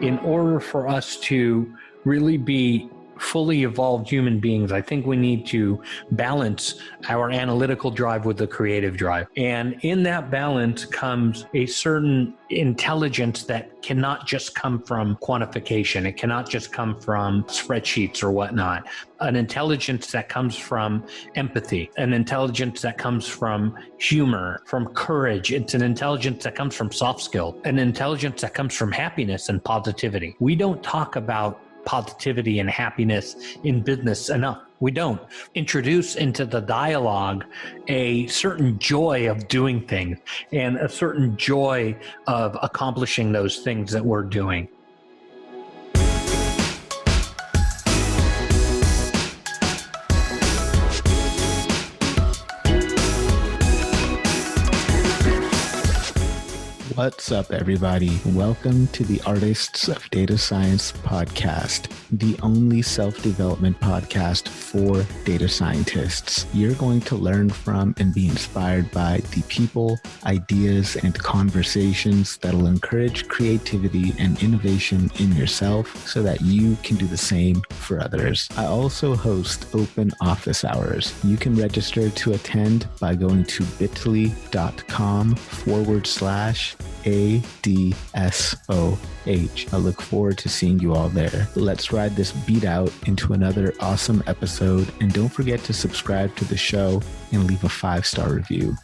In order for us to really be fully evolved human beings, I think we need to balance our analytical drive with the creative drive. And in that balance comes a certain intelligence that cannot just come from quantification. It cannot just come from spreadsheets or whatnot. An intelligence that comes from empathy, an intelligence that comes from humor, from courage. It's an intelligence that comes from soft skill, an intelligence that comes from happiness and positivity. We don't talk about positivity and happiness in business enough. We don't introduce into the dialogue a certain joy of doing things and a certain joy of accomplishing those things that we're doing. What's up, everybody? Welcome to the Artists of Data Science podcast, the only self-development podcast for data scientists. You're going to learn from and be inspired by the people, ideas, and conversations that'll encourage creativity and innovation in yourself so that you can do the same for others. I also host open office hours. You can register to attend by going to bit.ly/ADSOH. I look forward to seeing you all there. Let's ride this beat out into another awesome episode, and don't forget to subscribe to the show and leave a 5-star review.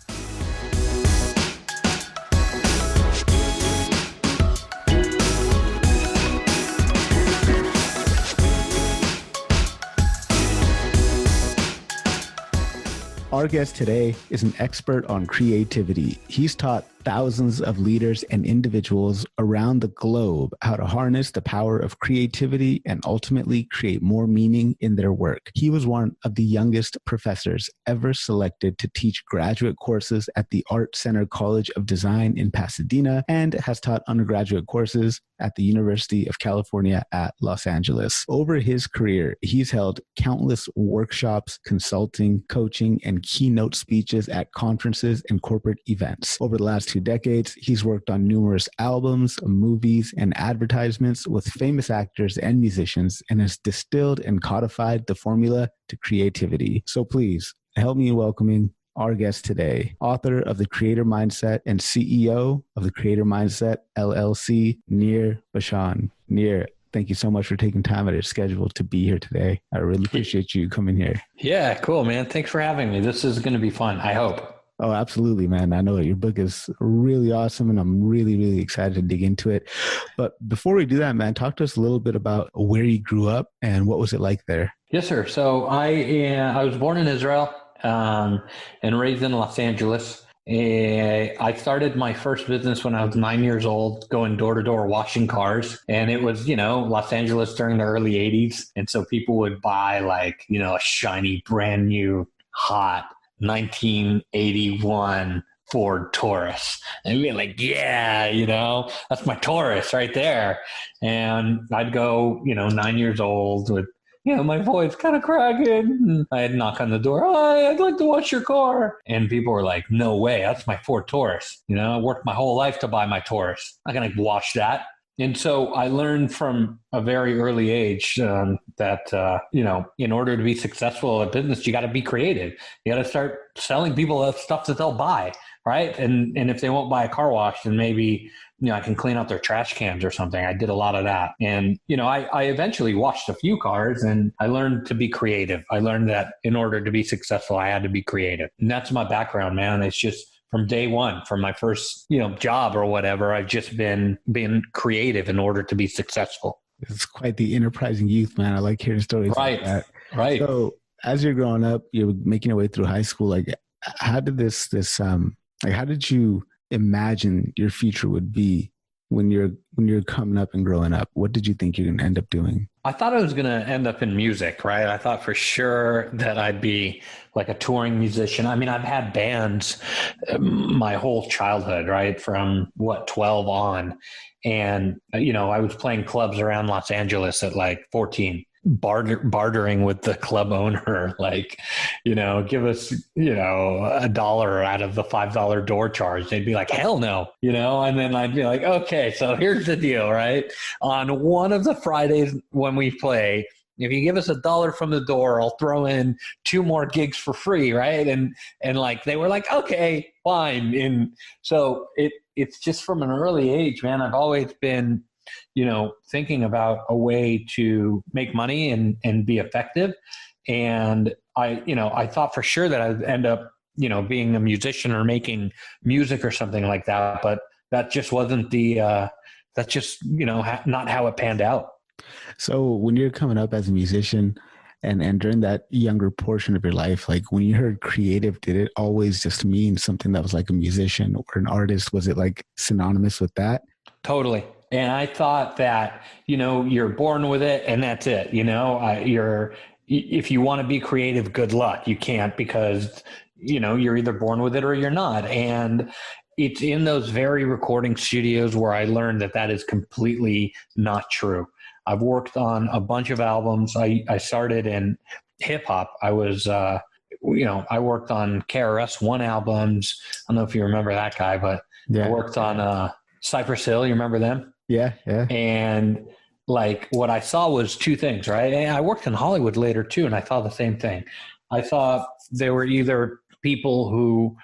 Our guest today is an expert on creativity. He's taught thousands of leaders and individuals around the globe how to harness the power of creativity and ultimately create more meaning in their work. He was one of the youngest professors ever selected to teach graduate courses at the Art Center College of Design in Pasadena and has taught undergraduate courses at the University of California at Los Angeles. Over his career, he's held countless workshops, consulting, coaching, and keynote speeches at conferences and corporate events. Over the last 2 decades, he's worked on numerous albums, movies, and advertisements with famous actors and musicians and has distilled and codified the formula to creativity. So please help me in welcoming our guest today, author of the Creator Mindset and CEO of the Creator Mindset LLC, Nir Bashan. Nir, thank you so much for taking time out of your schedule to be here today. I really appreciate you coming here. Yeah, cool, man. Thanks for having me. This is going to be fun, I hope. Oh, absolutely, man. I know your book is really awesome, and I'm really, really excited to dig into it. But before we do that, man, talk to us a little bit about where you grew up and what was it like there? Yes, sir. So I was born in Israel and raised in Los Angeles. I started my first business when I was 9 years old, going door to door washing cars. And it was, Los Angeles during the early 80s. And so people would buy a shiny, brand new, hot 1981 Ford Taurus. And we'd be like, yeah, that's my Taurus right there. And I'd go, 9 years old with, my voice kind of cracking. I'd knock on the door. Hi, I'd like to wash your car. And people were like, no way, that's my Ford Taurus. I worked my whole life to buy my Taurus. I'm not going to wash that. And so I learned from a very early age that, in order to be successful at business, you got to be creative. You got to start selling people stuff that they'll buy, right? And if they won't buy a car wash, then maybe, I can clean out their trash cans or something. I did a lot of that. And, I eventually washed a few cars and I learned to be creative. I learned that in order to be successful, I had to be creative. And that's my background, man. It's just from day one, from my first, job or whatever, I've just been creative in order to be successful. It's quite the enterprising youth, man. I like hearing stories like that. Right. So as you're growing up, you're making your way through high school. How did how did you imagine your future would be when you're coming up and growing up? What did you think you're going to end up doing? I thought I was going to end up in music, right? I thought for sure that I'd be like a touring musician. I mean, I've had bands my whole childhood, right? From 12 on. And, I was playing clubs around Los Angeles at 14. bartering with the club owner, like, give us, $1 out of the $5 door charge. They'd be like, hell no, and then I'd be like, okay, so here's the deal, right? On one of the Fridays when we play, if you give us $1 from the door, I'll throw in 2 more gigs for free, right? And like they were like, okay, fine. And so it's just from an early age, man. I've always been, thinking about a way to make money and be effective. And I thought for sure that I'd end up, being a musician or making music or something like that. But that just wasn't that's just, not how it panned out. So when you're coming up as a musician and during that younger portion of your life, like when you heard creative, did it always just mean something that was like a musician or an artist? Was it like synonymous with that? Totally. And I thought that, you're born with it and that's it. If you want to be creative, good luck. You can't because, you're either born with it or you're not. And it's in those very recording studios where I learned that is completely not true. I've worked on a bunch of albums. I started in hip hop. I was, I worked on KRS-One albums. I don't know if you remember that guy, but I worked on Cypress Hill. You remember them? Yeah. And like what I saw was 2 things, right? And I worked in Hollywood later too, and I saw the same thing. I thought there were either people who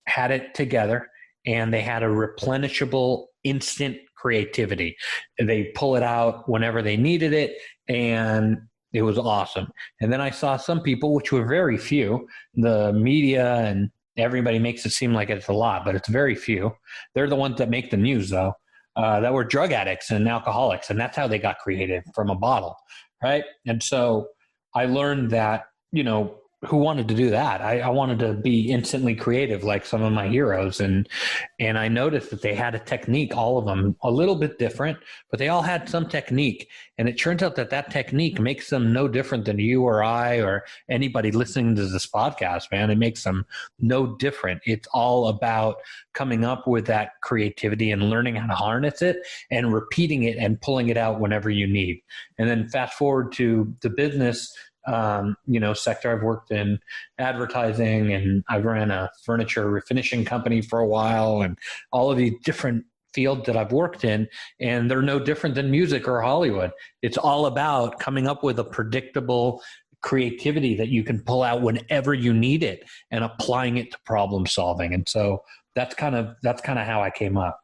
had it together and they had a replenishable instant creativity. They pull it out whenever they needed it, and it was awesome. And then I saw some people, which were very few, the media and everybody makes it seem like it's a lot, but it's very few. They're the ones that make the news, though, that were drug addicts and alcoholics, and that's how they got creative, from a bottle, right? And so I learned that, who wanted to do that? I wanted to be instantly creative like some of my heroes. And I noticed that they had a technique, all of them a little bit different, but they all had some technique. And it turns out that technique makes them no different than you or I or anybody listening to this podcast, man. It makes them no different. It's all about coming up with that creativity and learning how to harness it and repeating it and pulling it out whenever you need. And then fast forward to the business sector. I've worked in advertising and I ran a furniture refinishing company for a while, and all of these different fields that I've worked in, and they're no different than music or Hollywood. It's all about coming up with a predictable creativity that you can pull out whenever you need it and applying it to problem solving. And so that's kind of how I came up.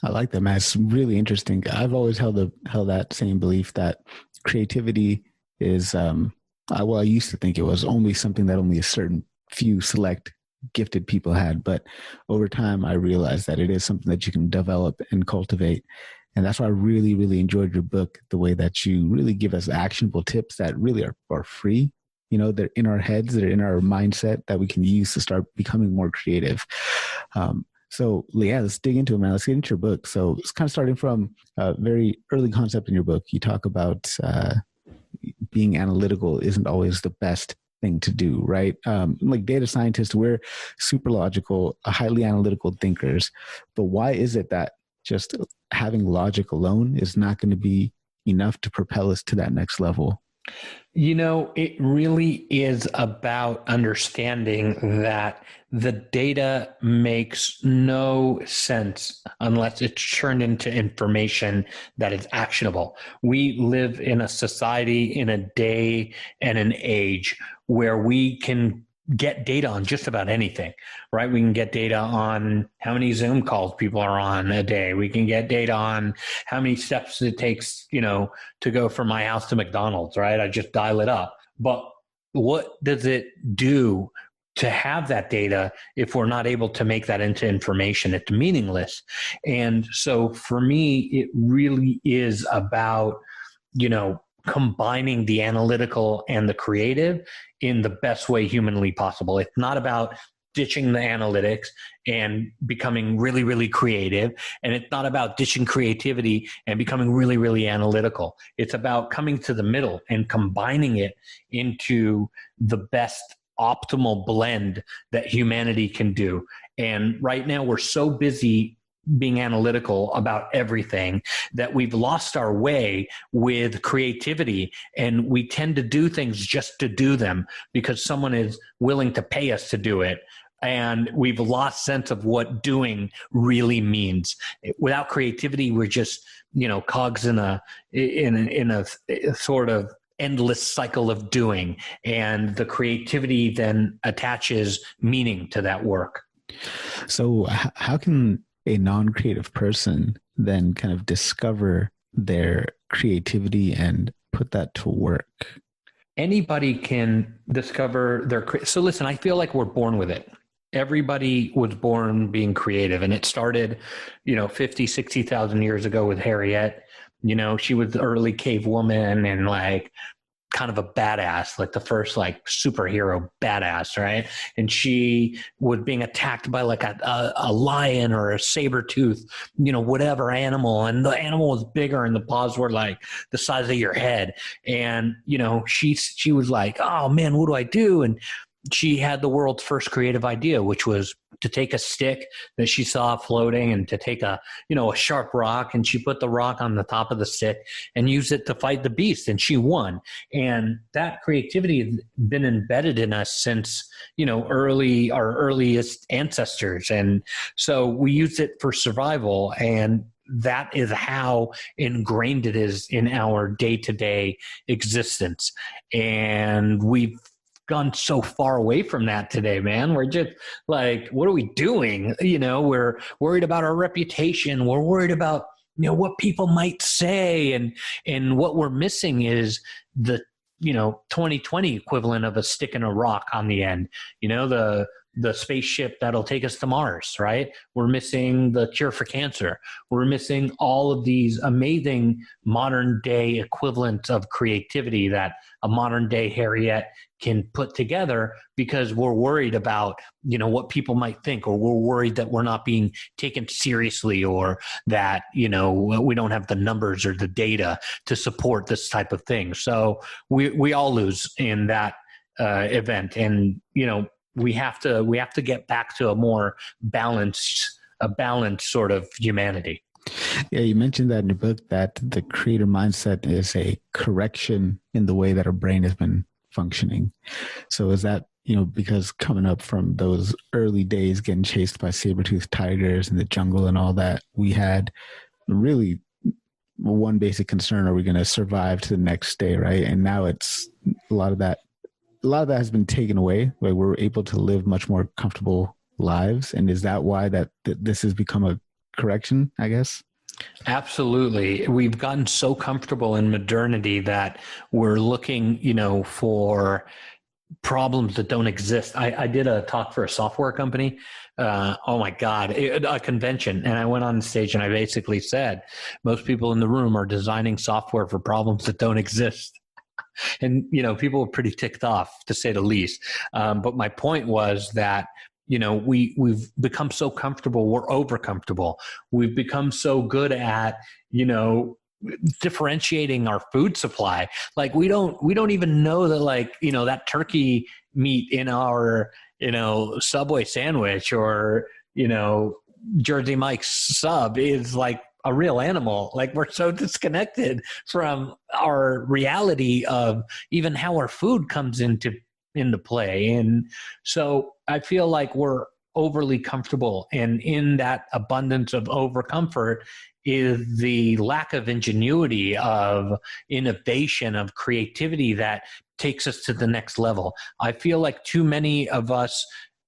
I like that, man. It's really interesting. I've always held that same belief that creativity is, I used to think it was only something that only a certain few select gifted people had. But over time, I realized that it is something that you can develop and cultivate. And that's why I really, really enjoyed your book, the way that you really give us actionable tips that really are free. They're in our heads, they're in our mindset that we can use to start becoming more creative. So let's dig into it, man. Let's get into your book. So it's kind of starting from a very early concept in your book. You talk about being analytical isn't always the best thing to do, right? Like data scientists, we're super logical, highly analytical thinkers. But why is it that just having logic alone is not going to be enough to propel us to that next level? It really is about understanding that the data makes no sense unless it's turned into information that is actionable. We live in a society, in a day and an age where we can get data on just about anything, right? We can get data on how many Zoom calls people are on a day. We can get data on how many steps it takes, to go from my house to McDonald's, right? I just dial it up. But what does it do to have that data if we're not able to make that into information? It's meaningless. And so for me, it really is about, combining the analytical and the creative in the best way humanly possible. It's not about ditching the analytics and becoming really, really creative. And it's not about ditching creativity and becoming really, really analytical. It's about coming to the middle and combining it into the best optimal blend that humanity can do. And right now we're so busy being analytical about everything, that we've lost our way with creativity, and we tend to do things just to do them because someone is willing to pay us to do it. And we've lost sense of what doing really means. Without creativity, we're just, cogs in a sort of endless cycle of doing, and the creativity then attaches meaning to that work. So how can a non-creative person then kind of discover their creativity and put that to work? Anybody can discover so listen, I feel like we're born with it. Everybody was born being creative, and it started, 50, 60,000 years ago with Harriet. She was the early cave woman and like kind of a badass, like the first like superhero badass, right? And she was being attacked by like a lion or a saber tooth, whatever animal. And the animal was bigger and the paws were like the size of your head. And, she was like, oh man, what do I do? And she had the world's first creative idea, which was to take a stick that she saw floating and to take a sharp rock, and she put the rock on the top of the stick and used it to fight the beast, and she won. And that creativity has been embedded in us since, our earliest ancestors. And so we use it for survival, and that is how ingrained it is in our day-to-day existence. And we've gone so far away from that today, man. We're just like, what are we doing? We're worried about our reputation. We're worried about, what people might say. And what we're missing is the, 2020 equivalent of a stick and a rock on the end, the spaceship that'll take us to Mars, right? We're missing the cure for cancer. We're missing all of these amazing modern day equivalents of creativity that a modern day Harriet can put together, because we're worried about, what people might think, or we're worried that we're not being taken seriously, or that, we don't have the numbers or the data to support this type of thing. So we all lose in that event. And, we have to get back to a more balanced sort of humanity. Yeah, you mentioned that in your book, that the creator mindset is a correction in the way that our brain has been functioning. So is that, because coming up from those early days, getting chased by saber-toothed tigers in the jungle and all that, we had really one basic concern: are we going to survive to the next day, right? And now it's a lot of that has been taken away, where we're able to live much more comfortable lives. And is that why that this has become a correction, I guess? Absolutely. We've gotten so comfortable in modernity that we're looking, for problems that don't exist. I did a talk for a software company. Oh my God, a convention. And I went on stage and I basically said, most people in the room are designing software for problems that don't exist. And, people were pretty ticked off, to say the least. But my point was that, we've become so comfortable. We're over comfortable. We've become so good at, differentiating our food supply. Like we don't even know that, like, that turkey meat in our, Subway sandwich or, Jersey Mike's sub is like a real animal. Like, we're so disconnected from our reality of even how our food comes into play. And so I feel like we're overly comfortable, and in that abundance of over comfort is the lack of ingenuity, of innovation, of creativity that takes us to the next level. I feel like too many of us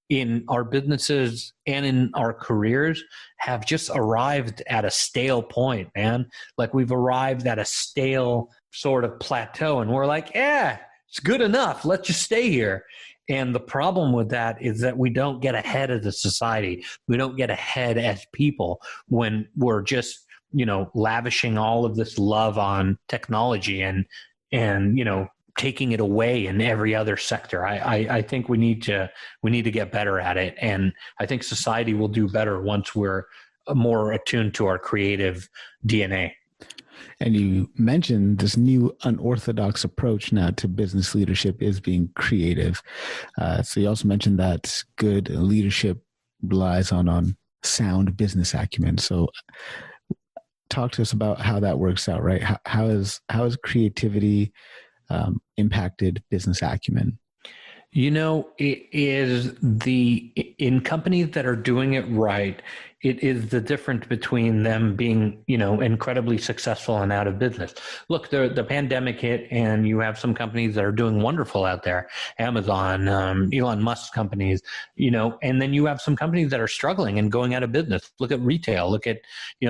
in our businesses and in our careers have just arrived at a stale point, man. Like, we've arrived at a stale sort of plateau, and we're like, yeah, it's good enough. Let's just stay here. And the problem with that is that we don't get ahead as a society. We don't get ahead as people when we're just, lavishing all of this love on technology and taking it away in every other sector. I think we need to get better at it. And I think society will do better once we're more attuned to our creative DNA. And you mentioned this new unorthodox approach now to business leadership is being creative. So you also mentioned that good leadership relies on sound business acumen. So talk to us about how that works out, right? How is creativity impacted business acumen? It is in companies that are doing it right, it is the difference between them being, incredibly successful and out of business. Look, the pandemic hit and you have some companies that are doing wonderful out there. Amazon, Elon Musk's companies, and then you have some companies that are struggling and going out of business. Look at retail. Look at,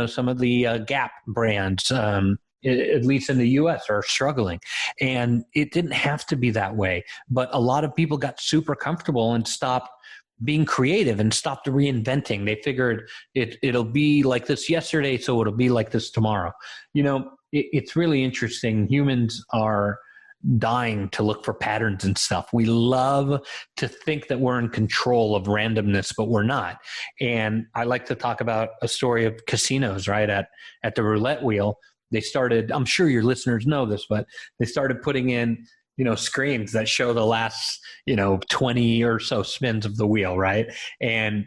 some of the Gap brands, at least in the US, are struggling. And it didn't have to be that way. But a lot of people got super comfortable and stopped being creative and stopped reinventing. They figured it'll be like this yesterday, so it'll be like this tomorrow. It's really interesting. Humans are dying to look for patterns and stuff. We love to think that we're in control of randomness, but we're not. And I like to talk about a story of casinos, right? At the roulette wheel. They started, I'm sure your listeners know this, but they started putting in, screens that show the last, 20 or so spins of the wheel, right? And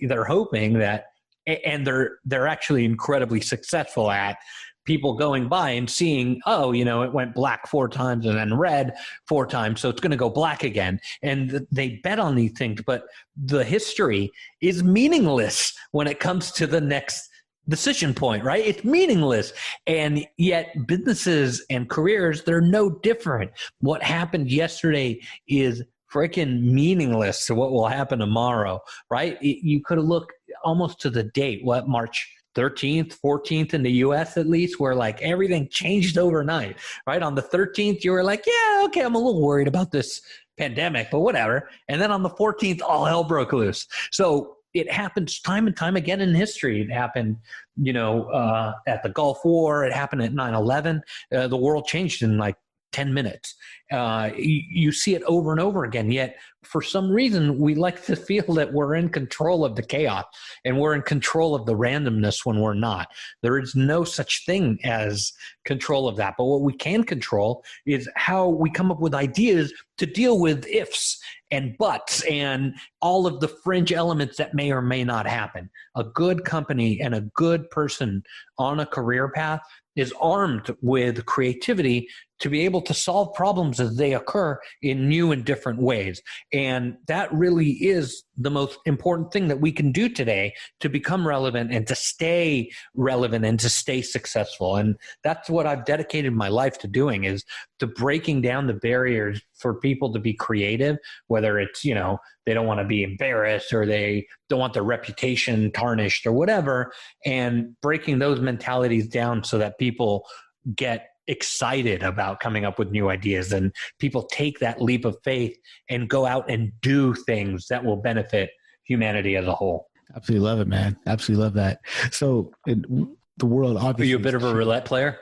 they're hoping that, and they're actually incredibly successful at people going by and seeing, it went black 4 times and then red 4 times, so it's going to go black again. And they bet on these things, but the history is meaningless when it comes to the next decision point, right? It's meaningless. And yet businesses and careers, they're no different. What happened yesterday is freaking meaningless to what will happen tomorrow, right? You could have looked almost to the date, March 13th, 14th in the US at least, where like everything changed overnight, right? On the 13th, you were like, yeah, okay, I'm a little worried about this pandemic, but whatever. And then on the 14th, all hell broke loose. So it happens time and time again in history. It happened, at the Gulf War. It happened at 9/11. The world changed in like 10 minutes. You see it over and over again. Yet, for some reason, we like to feel that we're in control of the chaos and we're in control of the randomness when we're not. There is no such thing as control of that. But what we can control is how we come up with ideas to deal with ifs and buts and all of the fringe elements that may or may not happen. A good company and a good person on a career path is armed with creativity to be able to solve problems as they occur in new and different ways. And that really is the most important thing that we can do today to become relevant and to stay relevant and to stay successful. And that's what I've dedicated my life to doing, is to breaking down the barriers for people to be creative, whether it's, they don't want to be embarrassed or they don't want their reputation tarnished or whatever, and breaking those mentalities down so that people get excited about coming up with new ideas and people take that leap of faith and go out and do things that will benefit humanity as a whole. Absolutely love it, man. Absolutely love that. So the world obviously... Are you a bit of a roulette player?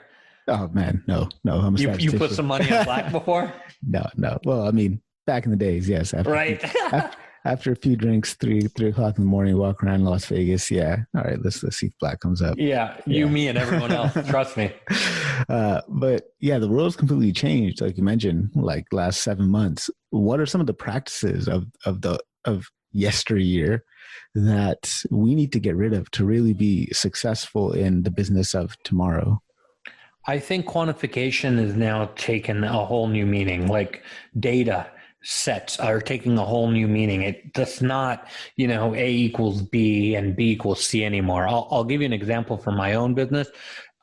Oh man, no. I'm a you put some money on black before? No. Well, I mean, back in the days, yes. After a few drinks, 3 o'clock in the morning, walk around Las Vegas. Yeah. All right, let's see if black comes up. Yeah, you, me, and everyone else. Trust me. But yeah, the world's completely changed, like you mentioned, like last 7 months. What are some of the practices of yesteryear that we need to get rid of to really be successful in the business of tomorrow? I think quantification has now taken a whole new meaning, like data sets are taking a whole new meaning. It does not, A equals B and B equals C anymore. I'll give you an example from my own business.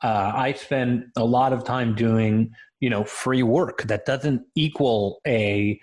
I spend a lot of time doing, free work that doesn't equal a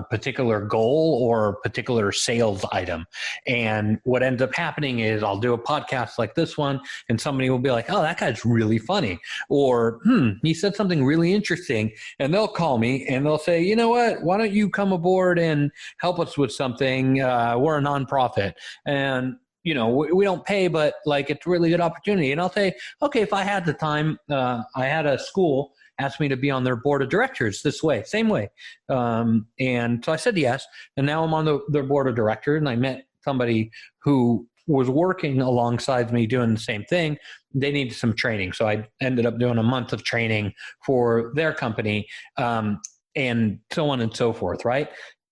particular goal or particular sales item. And what ends up happening is I'll do a podcast like this one and somebody will be like, oh, that guy's really funny. Or, he said something really interesting. And they'll call me and they'll say, you know what, why don't you come aboard and help us with something? We're a nonprofit. And we don't pay, but like it's a really good opportunity. And I'll say, okay, if I had the time, I had a school asked me to be on their board of directors same way. And so I said yes. And now I'm on their board of directors. And I met somebody who was working alongside me doing the same thing. They needed some training. So I ended up doing a month of training for their company, and so on and so forth, right?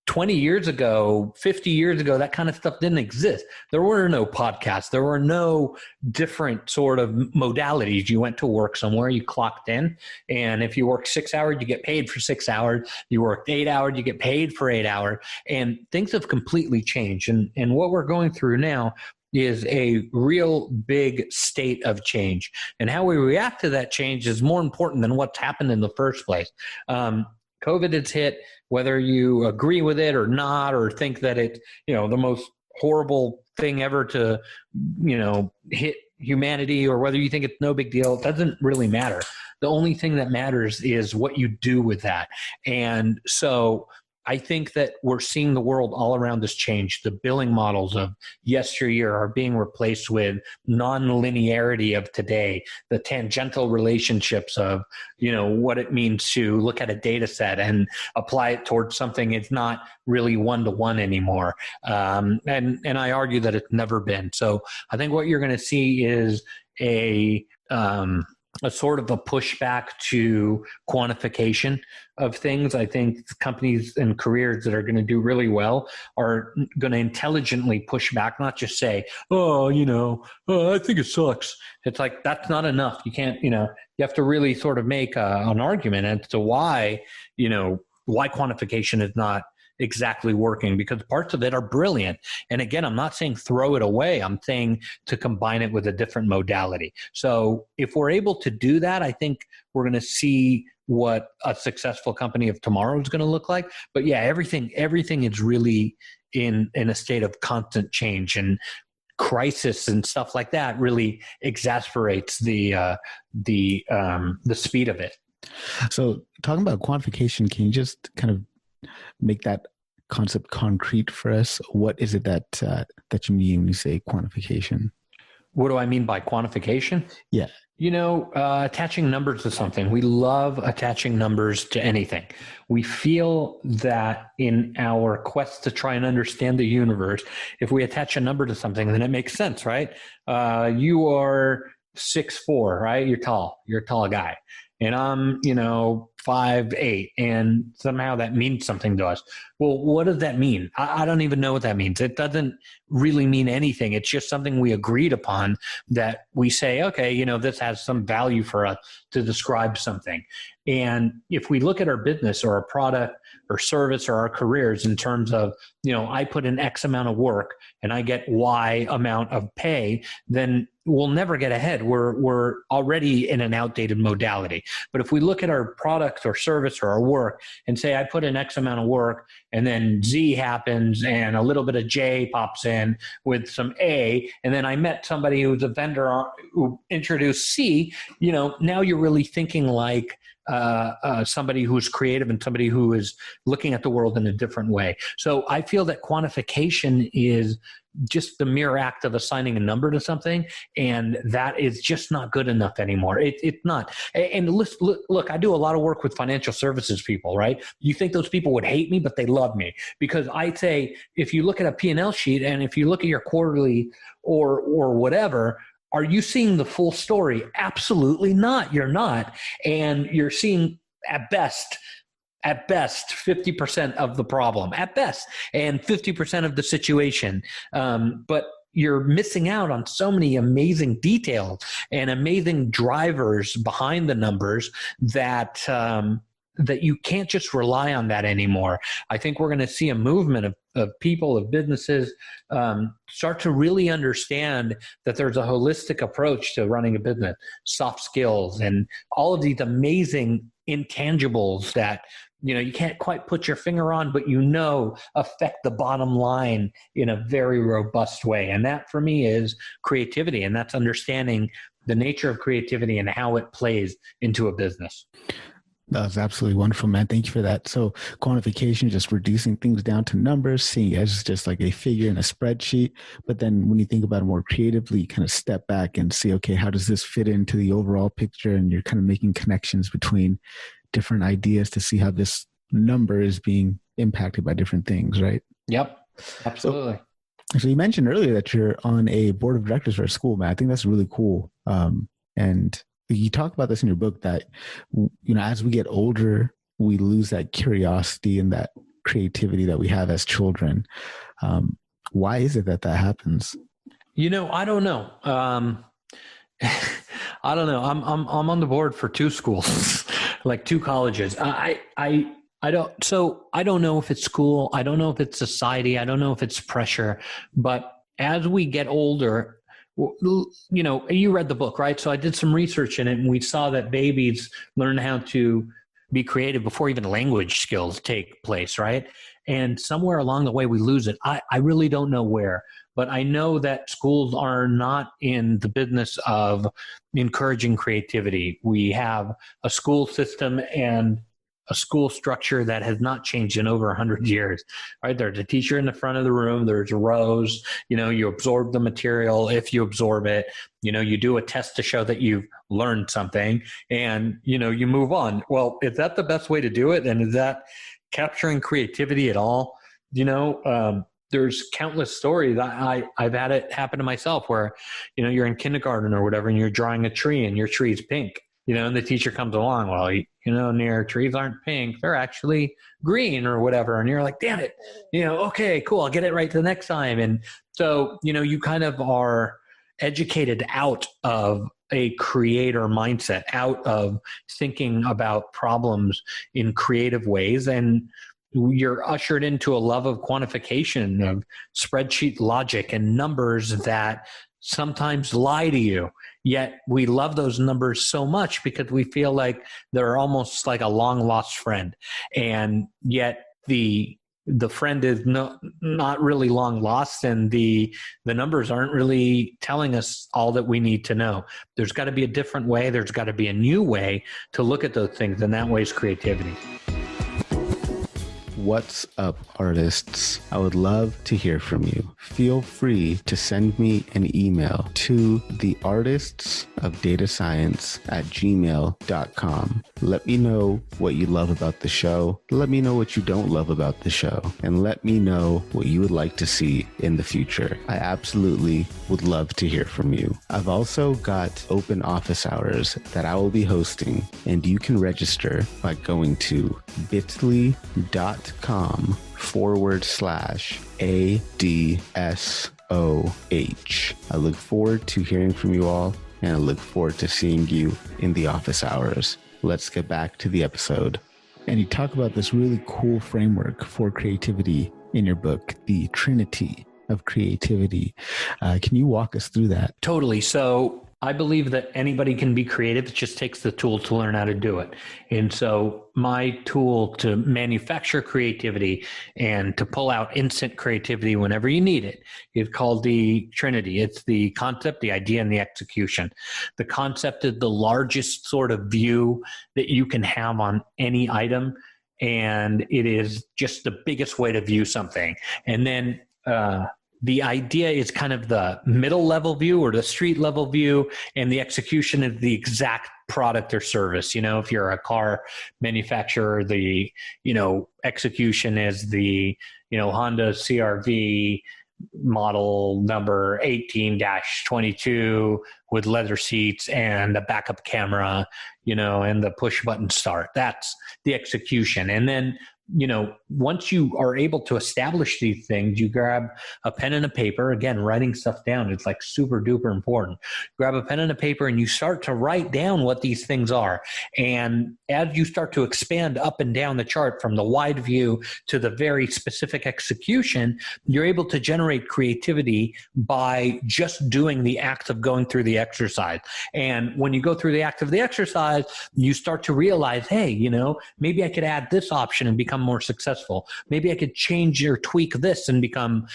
20 years ago, 50 years ago, that kind of stuff didn't exist. There were no podcasts. There were no different sort of modalities. You went to work somewhere, you clocked in, and if you worked 6 hours, you get paid for 6 hours. You worked 8 hours, you get paid for 8 hours. And things have completely changed. And what we're going through now is a real big state of change. And how we react to that change is more important than what's happened in the first place. COVID has hit, whether you agree with it or not, or think that it's, the most horrible thing ever to, hit humanity, or whether you think it's no big deal, it doesn't really matter. The only thing that matters is what you do with that. And so I think that we're seeing the world all around us change. The billing models of yesteryear are being replaced with non-linearity of today, the tangential relationships of, what it means to look at a data set and apply it towards something. It's not really one-to-one anymore. And I argue that it's never been. So I think what you're going to see is a sort of a pushback to quantification of things. I think companies and careers that are going to do really well are going to intelligently push back, not just say, I think it sucks. It's like, that's not enough. You can't, you have to really sort of make an argument as to why quantification is not exactly working, because parts of it are brilliant. And again, I'm not saying throw it away. I'm saying to combine it with a different modality. So if we're able to do that, I think we're going to see what a successful company of tomorrow is going to look like. But yeah, everything is really in a state of constant change, and crisis and stuff like that really exasperates the speed of it. So talking about quantification, can you just kind of make that concept concrete for us? What is it that you mean when you say quantification? What do I mean by quantification? Yeah. Attaching numbers to something. We love attaching numbers to anything. We feel that in our quest to try and understand the universe, if we attach a number to something, then it makes sense, right? You are 6'4", right? You're tall. You're a tall guy. And I'm, 5'8", and somehow that means something to us. Well, what does that mean? I don't even know what that means. It doesn't really mean anything. It's just something we agreed upon that we say, okay, this has some value for us to describe something. And if we look at our business or our product or service or our careers in terms of, I put in X amount of work and I get Y amount of pay, then we'll never get ahead. We're already in an outdated modality. But if we look at our product or service or our work and say, I put in X amount of work and then Z happens and a little bit of J pops in with some A, and then I met somebody who's a vendor who introduced C, now you're really thinking like somebody who's creative and somebody who is looking at the world in a different way. So I feel that quantification is just the mere act of assigning a number to something, and that is just not good enough anymore. It's not. And look, I do a lot of work with financial services people, right? You think those people would hate me, but they love me, because I say, if you look at a P&L sheet and if you look at your quarterly or whatever, are you seeing the full story? Absolutely not. You're not. And you're seeing at best, 50% of the problem, at best, and 50% of the situation. But you're missing out on so many amazing details and amazing drivers behind the numbers that that you can't just rely on that anymore. I think we're going to see a movement of people, of businesses, start to really understand that there's a holistic approach to running a business, soft skills, and all of these amazing intangibles that you can't quite put your finger on, but affect the bottom line in a very robust way. And that for me is creativity, and that's understanding the nature of creativity and how it plays into a business. That was absolutely wonderful, man. Thank you for that. So quantification, just reducing things down to numbers, seeing it as just like a figure in a spreadsheet. But then when you think about it more creatively, you kind of step back and see, okay, how does this fit into the overall picture? And you're kind of making connections between different ideas to see how this number is being impacted by different things, right? Yep, absolutely. So you mentioned earlier that you're on a board of directors for a school, man. I think that's really cool. And you talk about this in your book that, as we get older, we lose that curiosity and that creativity that we have as children. Why is it that happens? I don't know. I don't know. I'm on the board for 2 schools, like 2 colleges. I don't know if it's school. I don't know if it's society. I don't know if it's pressure. But as we get older, you read the book, right? So I did some research in it, and we saw that babies learn how to be creative before even language skills take place, right? And somewhere along the way, we lose it. I really don't know where, but I know that schools are not in the business of encouraging creativity. We have a school system and a school structure that has not changed in over 100 years, right? There's a teacher in the front of the room. There's rows. You absorb the material. If you absorb it, you do a test to show that you've learned something, and, you move on. Well, is that the best way to do it? And is that capturing creativity at all? There's countless stories. I've had it happen to myself where, you're in kindergarten or whatever, and you're drawing a tree and your tree's pink, and the teacher comes along. Well, Nir, trees aren't pink. They're actually green or whatever. And you're like, damn it. Okay, cool. I'll get it right the next time. And so, you kind of are educated out of a creator mindset, out of thinking about problems in creative ways. And you're ushered into a love of quantification, of spreadsheet logic and numbers that sometimes lie to you. Yet we love those numbers so much because we feel like they're almost like a long lost friend. And yet the friend is not really long lost, and the numbers aren't really telling us all that we need to know. There's got to be a different way. There's got to be a new way to look at those things, and that way is creativity. What's up, artists? I would love to hear from you. Feel free to send me an email to theartistsofdatascience@gmail.com. Let me know what you love about the show. Let me know what you don't love about the show. And let me know what you would like to see in the future. I absolutely would love to hear from you. I've also got open office hours that I will be hosting, and you can register by going to bit.ly/ADSOH. I look forward to hearing from you all, and I look forward to seeing you in the office hours. Let's get back to the episode. And you talk about this really cool framework for creativity in your book, the Trinity of Creativity. Can you walk us through that? Totally. So I believe that anybody can be creative. It just takes the tool to learn how to do it. And so my tool to manufacture creativity and to pull out instant creativity whenever you need it is called the Trinity. It's the concept, the idea, and the execution. The concept is the largest sort of view that you can have on any item, and it is just the biggest way to view something. And then the idea is kind of the middle level view or the street level view, and the execution is the exact product or service. If you're a car manufacturer, the, execution is the, Honda CRV model number 18-22 with leather seats and a backup camera, and the push button start. That's the execution. And then, once you are able to establish these things, you grab a pen and a paper. Again, writing stuff down, it's like super duper important. Grab a pen and a paper and you start to write down what these things are. And as you start to expand up and down the chart from the wide view to the very specific execution, you're able to generate creativity by just doing the act of going through the exercise. And when you go through the act of the exercise, you start to realize, hey, maybe I could add this option and become more successful. Maybe I could change or tweak this and become,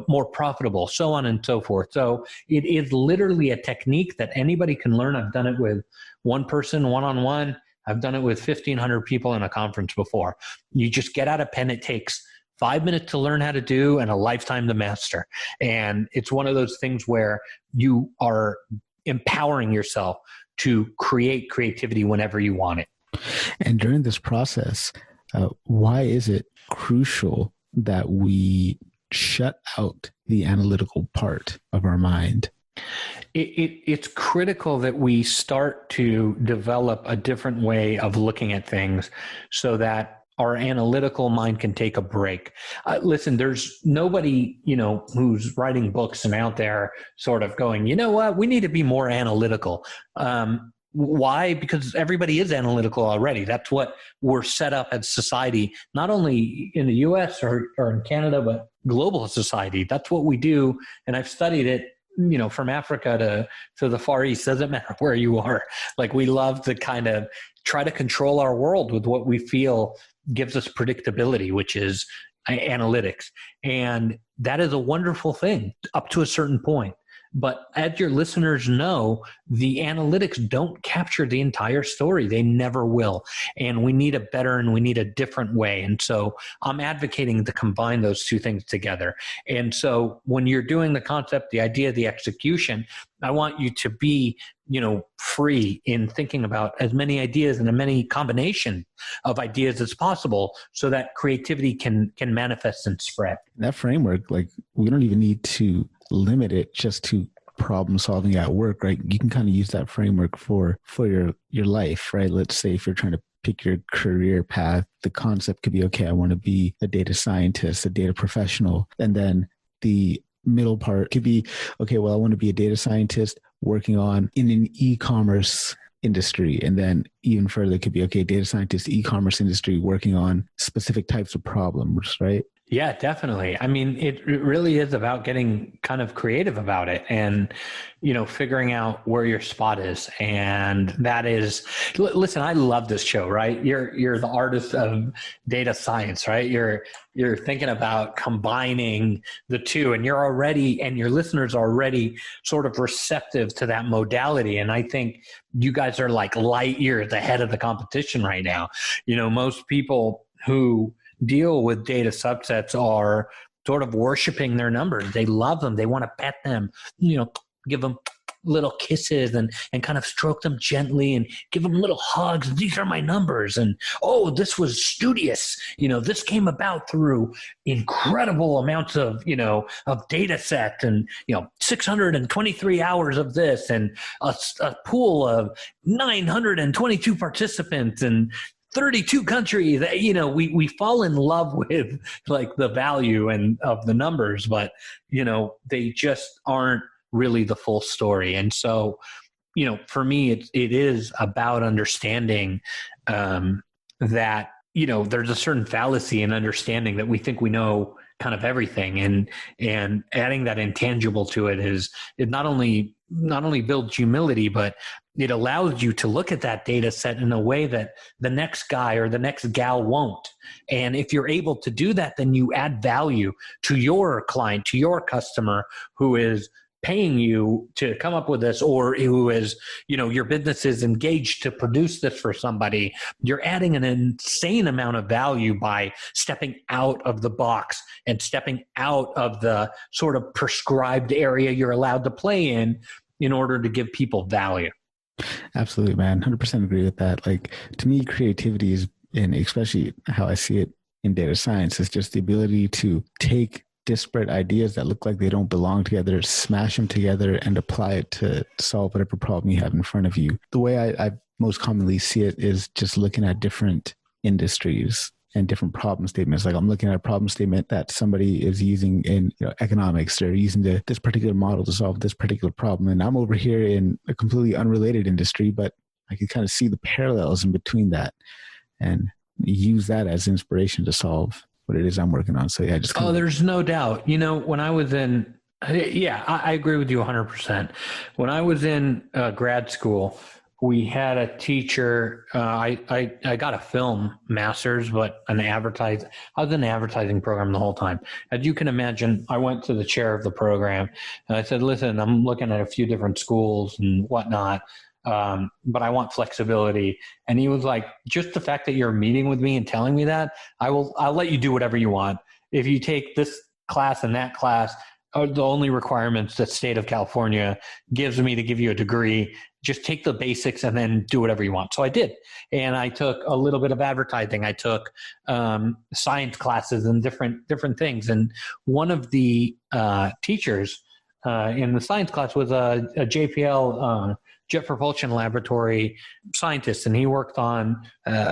more profitable, so on and so forth. So it is literally a technique that anybody can learn. I've done it with one person, one-on-one. I've done it with 1,500 people in a conference before. You just get out a pen. It takes 5 minutes to learn how to do and a lifetime to master. And it's one of those things where you are empowering yourself to create creativity whenever you want it. And during this process, why is it crucial that we shut out the analytical part of our mind? It's critical that we start to develop a different way of looking at things so that our analytical mind can take a break. Listen, there's nobody, who's writing books and out there sort of going, you know what, we need to be more analytical. Why? Because everybody is analytical already. That's what we're set up as society, not only in the US or in Canada, but global society. That's what we do. And I've studied it, from Africa to the Far East. Doesn't matter where you are. Like, we love to kind of try to control our world with what we feel gives us predictability, which is analytics. And that is a wonderful thing up to a certain point. But as your listeners know, the analytics don't capture the entire story. They never will. And we need a better and we need a different way. And so I'm advocating to combine those two things together. And so when you're doing the concept, the idea, the execution, I want you to be, free in thinking about as many ideas and as many combinations of ideas as possible so that creativity can manifest and spread. That framework, like, we don't even need to limit it just to problem solving at work, right? You can kind of use that framework for your life, right? Let's say if you're trying to pick your career path, the concept could be, okay, I want to be a data scientist, a data professional. And then the middle part could be, okay, well, I want to be a data scientist working in an e-commerce industry. And then even further, it could be, okay, data scientist, e-commerce industry working on specific types of problems, right? Yeah, definitely. I mean, it really is about getting kind of creative about it and, figuring out where your spot is. And that is, listen, I love this show, right? You're the artist of data science, right? You're thinking about combining the two, and your listeners are already sort of receptive to that modality. And I think you guys are like light years ahead of the competition right now. Most people who deal with data subsets are sort of worshiping their numbers. They love them. They want to pet them, give them little kisses and kind of stroke them gently and give them little hugs. These are my numbers. And, oh, this was studious. This came about through incredible amounts of data set and, 623 hours of this and a pool of 922 participants and 32 countries. We fall in love with like the value and of the numbers, but they just aren't really the full story. And so, for me, it is about understanding that there's a certain fallacy in understanding that we think we know kind of everything, and adding that intangible to it not only builds humility, but it allows you to look at that data set in a way that the next guy or the next gal won't. And if you're able to do that, then you add value to your client, to your customer who is paying you to come up with this, or who is, your business is engaged to produce this for somebody. You're adding an insane amount of value by stepping out of the box and stepping out of the sort of prescribed area you're allowed to play in order to give people value. Absolutely, man. 100% agree with that. Like, to me, creativity is, and especially how I see it in data science, is just the ability to take disparate ideas that look like they don't belong together, smash them together and apply it to solve whatever problem you have in front of you. The way I most commonly see it is just looking at different industries and different problem statements. Like, I'm looking at a problem statement that somebody is using in economics. They're using this particular model to solve this particular problem. And I'm over here in a completely unrelated industry, but I can kind of see the parallels in between that and use that as inspiration to solve what it is I'm working on. So yeah, there's no doubt. When I was in, I agree with you 100%. When I was in grad school, we had a teacher. I got a film master's, but I was in an advertising program the whole time. As you can imagine, I went to the chair of the program and I said, listen, I'm looking at a few different schools and whatnot. But I want flexibility. And he was like, just the fact that you're meeting with me and telling me that, I'll let you do whatever you want. If you take this class and that class, are the only requirements that state of California gives me to give you a degree. Just take the basics and then do whatever you want. So I did. And I took a little bit of advertising. I took science classes and different things. And one of the teachers in the science class was a JPL Jet Propulsion Laboratory scientist, and he worked on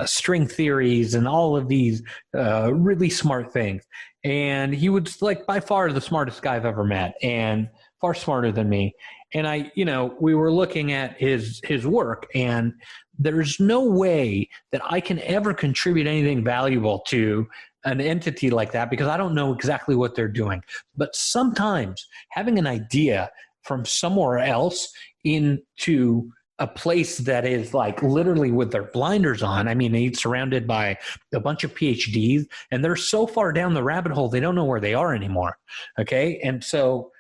string theories and all of these really smart things. And he was like by far the smartest guy I've ever met, and far smarter than me. And we were looking at his work, and there's no way that I can ever contribute anything valuable to an entity like that because I don't know exactly what they're doing. But sometimes having an idea from somewhere else into a place that is like literally with their blinders on. I mean, he's surrounded by a bunch of PhDs, and they're so far down the rabbit hole, they don't know where they are anymore. Okay. And so,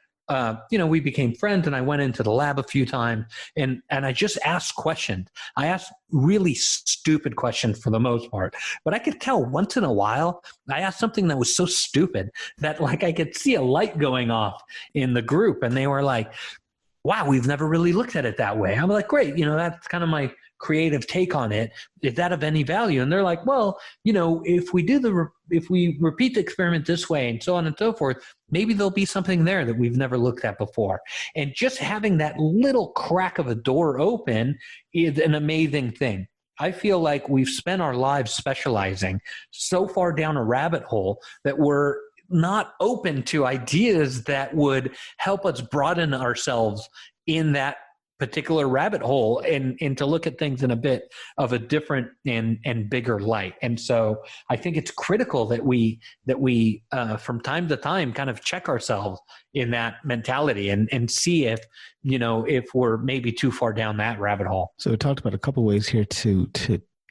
we became friends, and I went into the lab a few times, and I just asked questions. I asked really stupid questions for the most part, but I could tell once in a while I asked something that was so stupid that like I could see a light going off in the group, and they were like, wow, we've never really looked at it that way. I'm like, great. That's kind of my creative take on it. Is that of any value? And they're like, well, if we repeat the experiment this way and so on and so forth, maybe there'll be something there that we've never looked at before. And just having that little crack of a door open is an amazing thing. I feel like we've spent our lives specializing so far down a rabbit hole that we're not open to ideas that would help us broaden ourselves in that particular rabbit hole and to look at things in a bit of a different and bigger light. And so I think it's critical that we from time to time kind of check ourselves in that mentality and see if we're maybe too far down that rabbit hole. So we talked about a couple of ways here to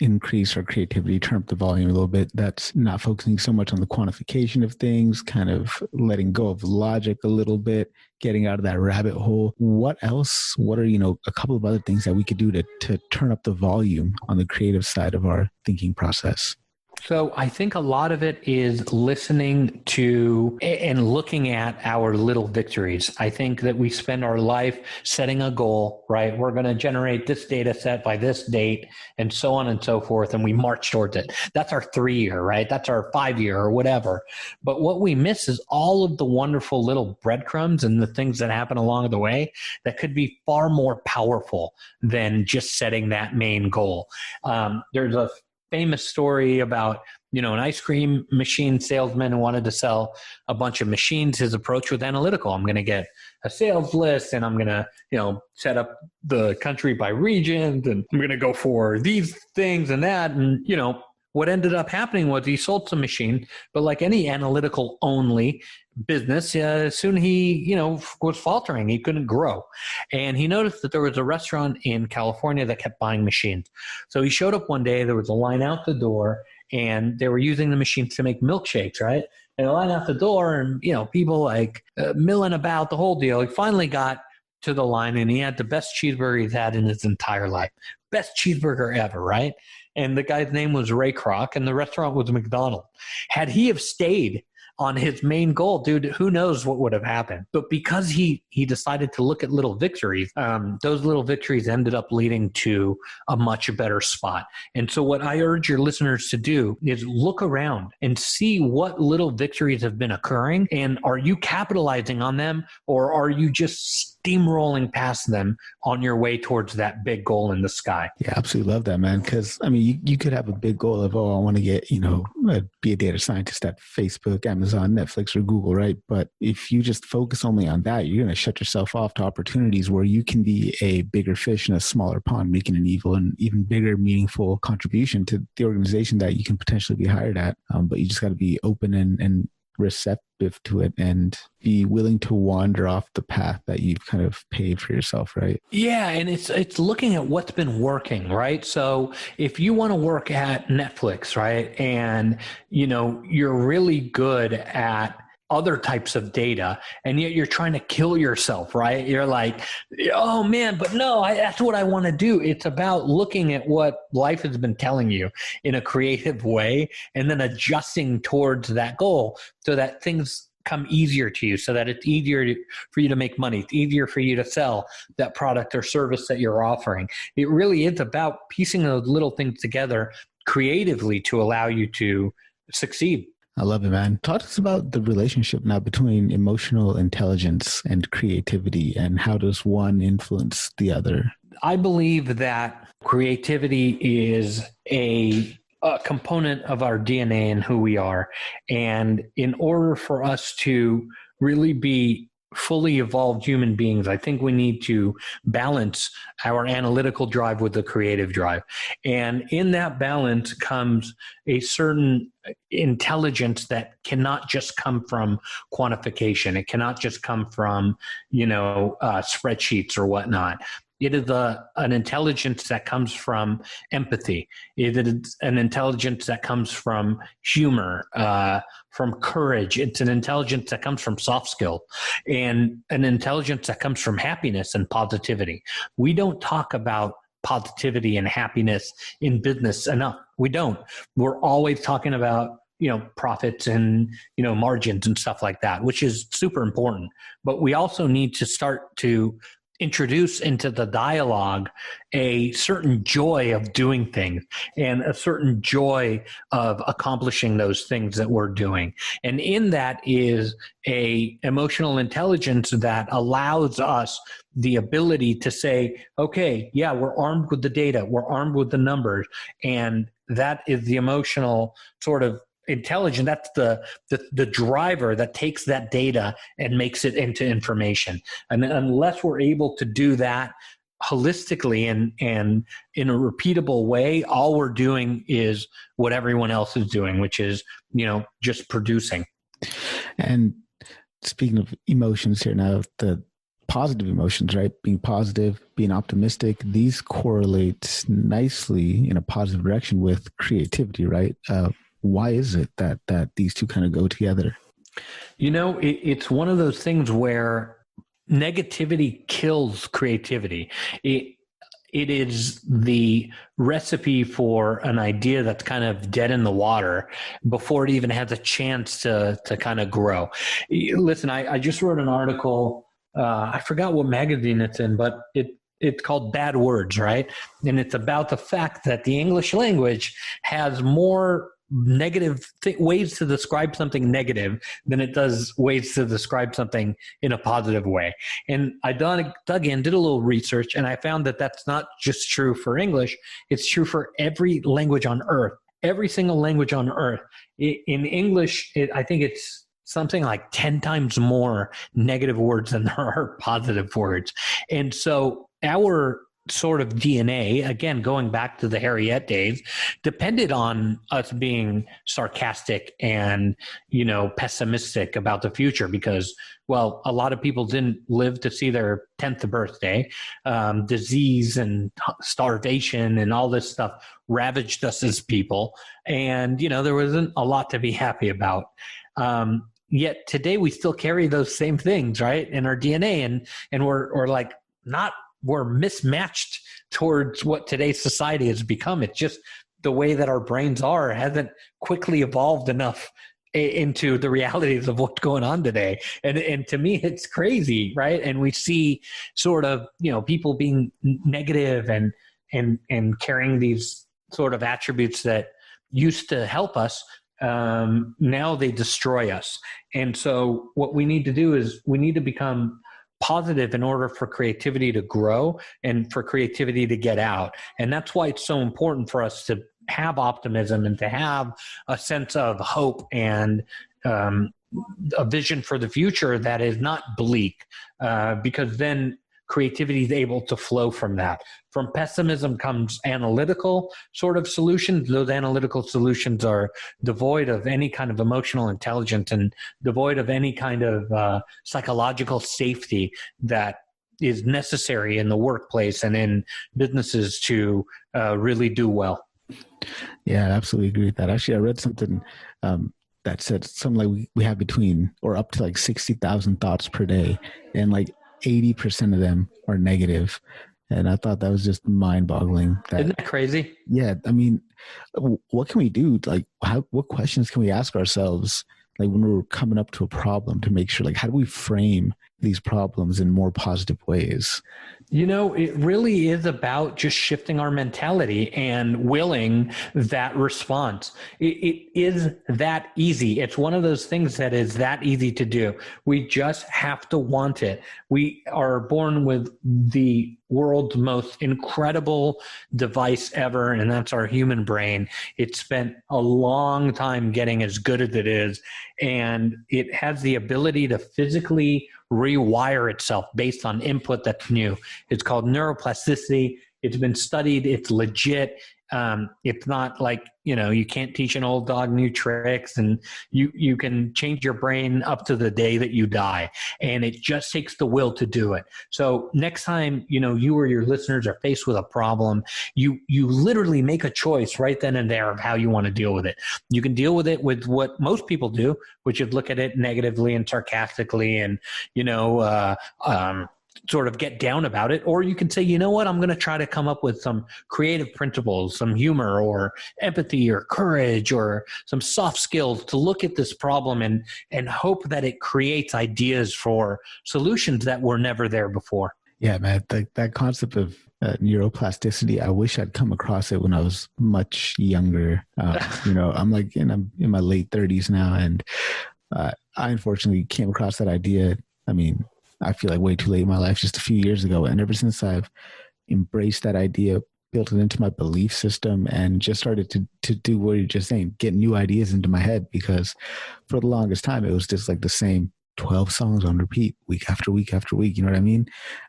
increase our creativity, turn up the volume a little bit. That's not focusing so much on the quantification of things, kind of letting go of logic a little bit, getting out of that rabbit hole. What else? What are, a couple of other things that we could do to turn up the volume on the creative side of our thinking process? So I think a lot of it is listening to and looking at our little victories. I think that we spend our life setting a goal, right? We're going to generate this data set by this date and so on and so forth. And we march towards it. That's our 3-year, right? That's our 5-year or whatever. But what we miss is all of the wonderful little breadcrumbs and the things that happen along the way that could be far more powerful than just setting that main goal. There's a famous story about, an ice cream machine salesman who wanted to sell a bunch of machines. His approach with Analytical: I'm going to get a sales list, and I'm going to, set up the country by regions, and I'm going to go for these things and that. And, what ended up happening was he sold some machine, but like any analytical only business, soon he, was faltering. He couldn't grow. And he noticed that there was a restaurant in California that kept buying machines. So he showed up one day, there was a line out the door, and they were using the machines to make milkshakes, right? And a line out the door, and, people like milling about, the whole deal. He finally got to the line, and he had the best cheeseburger he's had in his entire life. Best cheeseburger ever, right? And the guy's name was Ray Kroc, and the restaurant was McDonald's. Had he have stayed on his main goal, dude, who knows what would have happened. But because he decided to look at little victories, those little victories ended up leading to a much better spot. And so what I urge your listeners to do is look around and see what little victories have been occurring, and are you capitalizing on them, or are you just steamrolling past them on your way towards that big goal in the sky? Yeah, absolutely love that, man. Because you could have a big goal of, I want to get, be a data scientist at Facebook, Amazon, Netflix, or Google, right? But if you just focus only on that, you're going to shut yourself off to opportunities where you can be a bigger fish in a smaller pond, making an even bigger, meaningful contribution to the organization that you can potentially be hired at. But you just got to be open and receptive to it and be willing to wander off the path that you've kind of paved for yourself, right? Yeah, and it's looking at what's been working, right? So if you want to work at Netflix, right, and you're really good at other types of data, and yet you're trying to kill yourself, right? You're like, oh man, but no, that's what I want to do. It's about looking at what life has been telling you in a creative way, and then adjusting towards that goal so that things come easier to you, so that it's easier for you to make money. It's easier for you to sell that product or service that you're offering. It really is about piecing those little things together creatively to allow you to succeed. I love it, man. Talk to us about the relationship now between emotional intelligence and creativity, and how does one influence the other? I believe that creativity is a component of our DNA and who we are. And in order for us to really be fully evolved human beings, I think we need to balance our analytical drive with the creative drive. And in that balance comes a certain intelligence that cannot just come from quantification. It cannot just come from, spreadsheets or whatnot. It is an intelligence that comes from empathy. It is an intelligence that comes from humor, from courage. It's an intelligence that comes from soft skill, and an intelligence that comes from happiness and positivity. We don't talk about positivity and happiness in business enough. We don't. We're always talking about profits and margins and stuff like that, which is super important. But we also need to start to introduce into the dialogue a certain joy of doing things and a certain joy of accomplishing those things that we're doing. And in that is a emotional intelligence that allows us the ability to say, okay, yeah, we're armed with the data, we're armed with the numbers, and that is the emotional sort of intelligent. That's the driver that takes that data and makes it into information. And unless we're able to do that holistically and in a repeatable way, all we're doing is what everyone else is doing, which is, just producing. And speaking of emotions here now, the positive emotions, right? Being positive, being optimistic, these correlate nicely in a positive direction with creativity, right? Why is it that these two kind of go together? It's one of those things where negativity kills creativity. It is the recipe for an idea that's kind of dead in the water before it even has a chance to kind of grow. Listen, I just wrote an article. I forgot what magazine it's in, but it's called Bad Words, right? And it's about the fact that the English language has more negative ways to describe something negative than it does ways to describe something in a positive way. And I dug in, did a little research, and I found that that's not just true for English. It's true for every language on earth, every single language on earth. In English, I think it's something like 10 times more negative words than there are positive words. And so our sort of DNA, again, going back to the Harriet days, depended on us being sarcastic and, pessimistic about the future because, well, a lot of people didn't live to see their 10th birthday. Disease and starvation and all this stuff ravaged us as people. And, there wasn't a lot to be happy about. Yet today we still carry those same things, right, in our DNA. And we're like we're mismatched towards what today's society has become. It's just the way that our brains are hasn't quickly evolved enough into the realities of what's going on today. And to me, it's crazy, right? And we see sort of, people being negative and carrying these sort of attributes that used to help us. Now they destroy us. And so what we need to do is we need to become positive in order for creativity to grow and for creativity to get out. And that's why it's so important for us to have optimism and to have a sense of hope and a vision for the future that is not bleak, because then creativity is able to flow from that. From pessimism comes analytical sort of solutions. Those analytical solutions are devoid of any kind of emotional intelligence and devoid of any kind of psychological safety that is necessary in the workplace and in businesses to really do well. Yeah, I absolutely agree with that. Actually, I read something that said something like we have between or up to like 60,000 thoughts per day, and like 80% of them are negative. And I thought that was just mind-boggling. Isn't that crazy? Yeah. I mean, what can we do? Like, what questions can we ask ourselves, like when we're coming up to a problem, to make sure, like, how do we frame these problems in more positive ways? It really is about just shifting our mentality and willing that response. It is that easy. It's one of those things that is that easy to do. We just have to want it. We are born with the world's most incredible device ever, and that's our human brain. It spent a long time getting as good as it is, and it has the ability to physically rewire itself based on input that's new. It's called neuroplasticity. It's been studied. It's legit. It's not like, you can't teach an old dog new tricks, and you can change your brain up to the day that you die. And it just takes the will to do it. So next time, you or your listeners are faced with a problem, you literally make a choice right then and there of how you want to deal with it. You can deal with it with what most people do, which is look at it negatively and sarcastically and, sort of get down about it. Or you can say, you know what, I'm going to try to come up with some creative principles, some humor or empathy or courage or some soft skills to look at this problem and hope that it creates ideas for solutions that were never there before. Yeah, man, that concept of neuroplasticity, I wish I'd come across it when I was much younger. I'm like, I'm in my late 30s now, and I unfortunately came across that idea. I mean, I feel like way too late in my life, just a few years ago. And ever since I've embraced that idea, built it into my belief system, and just started to do what you're just saying, get new ideas into my head, because for the longest time, it was just like the same 12 songs on repeat week after week after week. You know what I mean?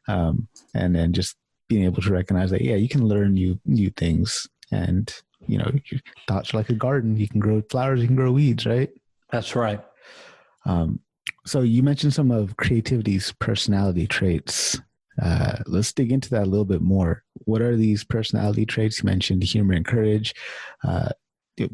And then just being able to recognize that, yeah, you can learn new things, and, your thoughts are like a garden. You can grow flowers, you can grow weeds, right? That's right. So you mentioned some of creativity's personality traits. Let's dig into that a little bit more. What are these personality traits? You mentioned humor and courage. What are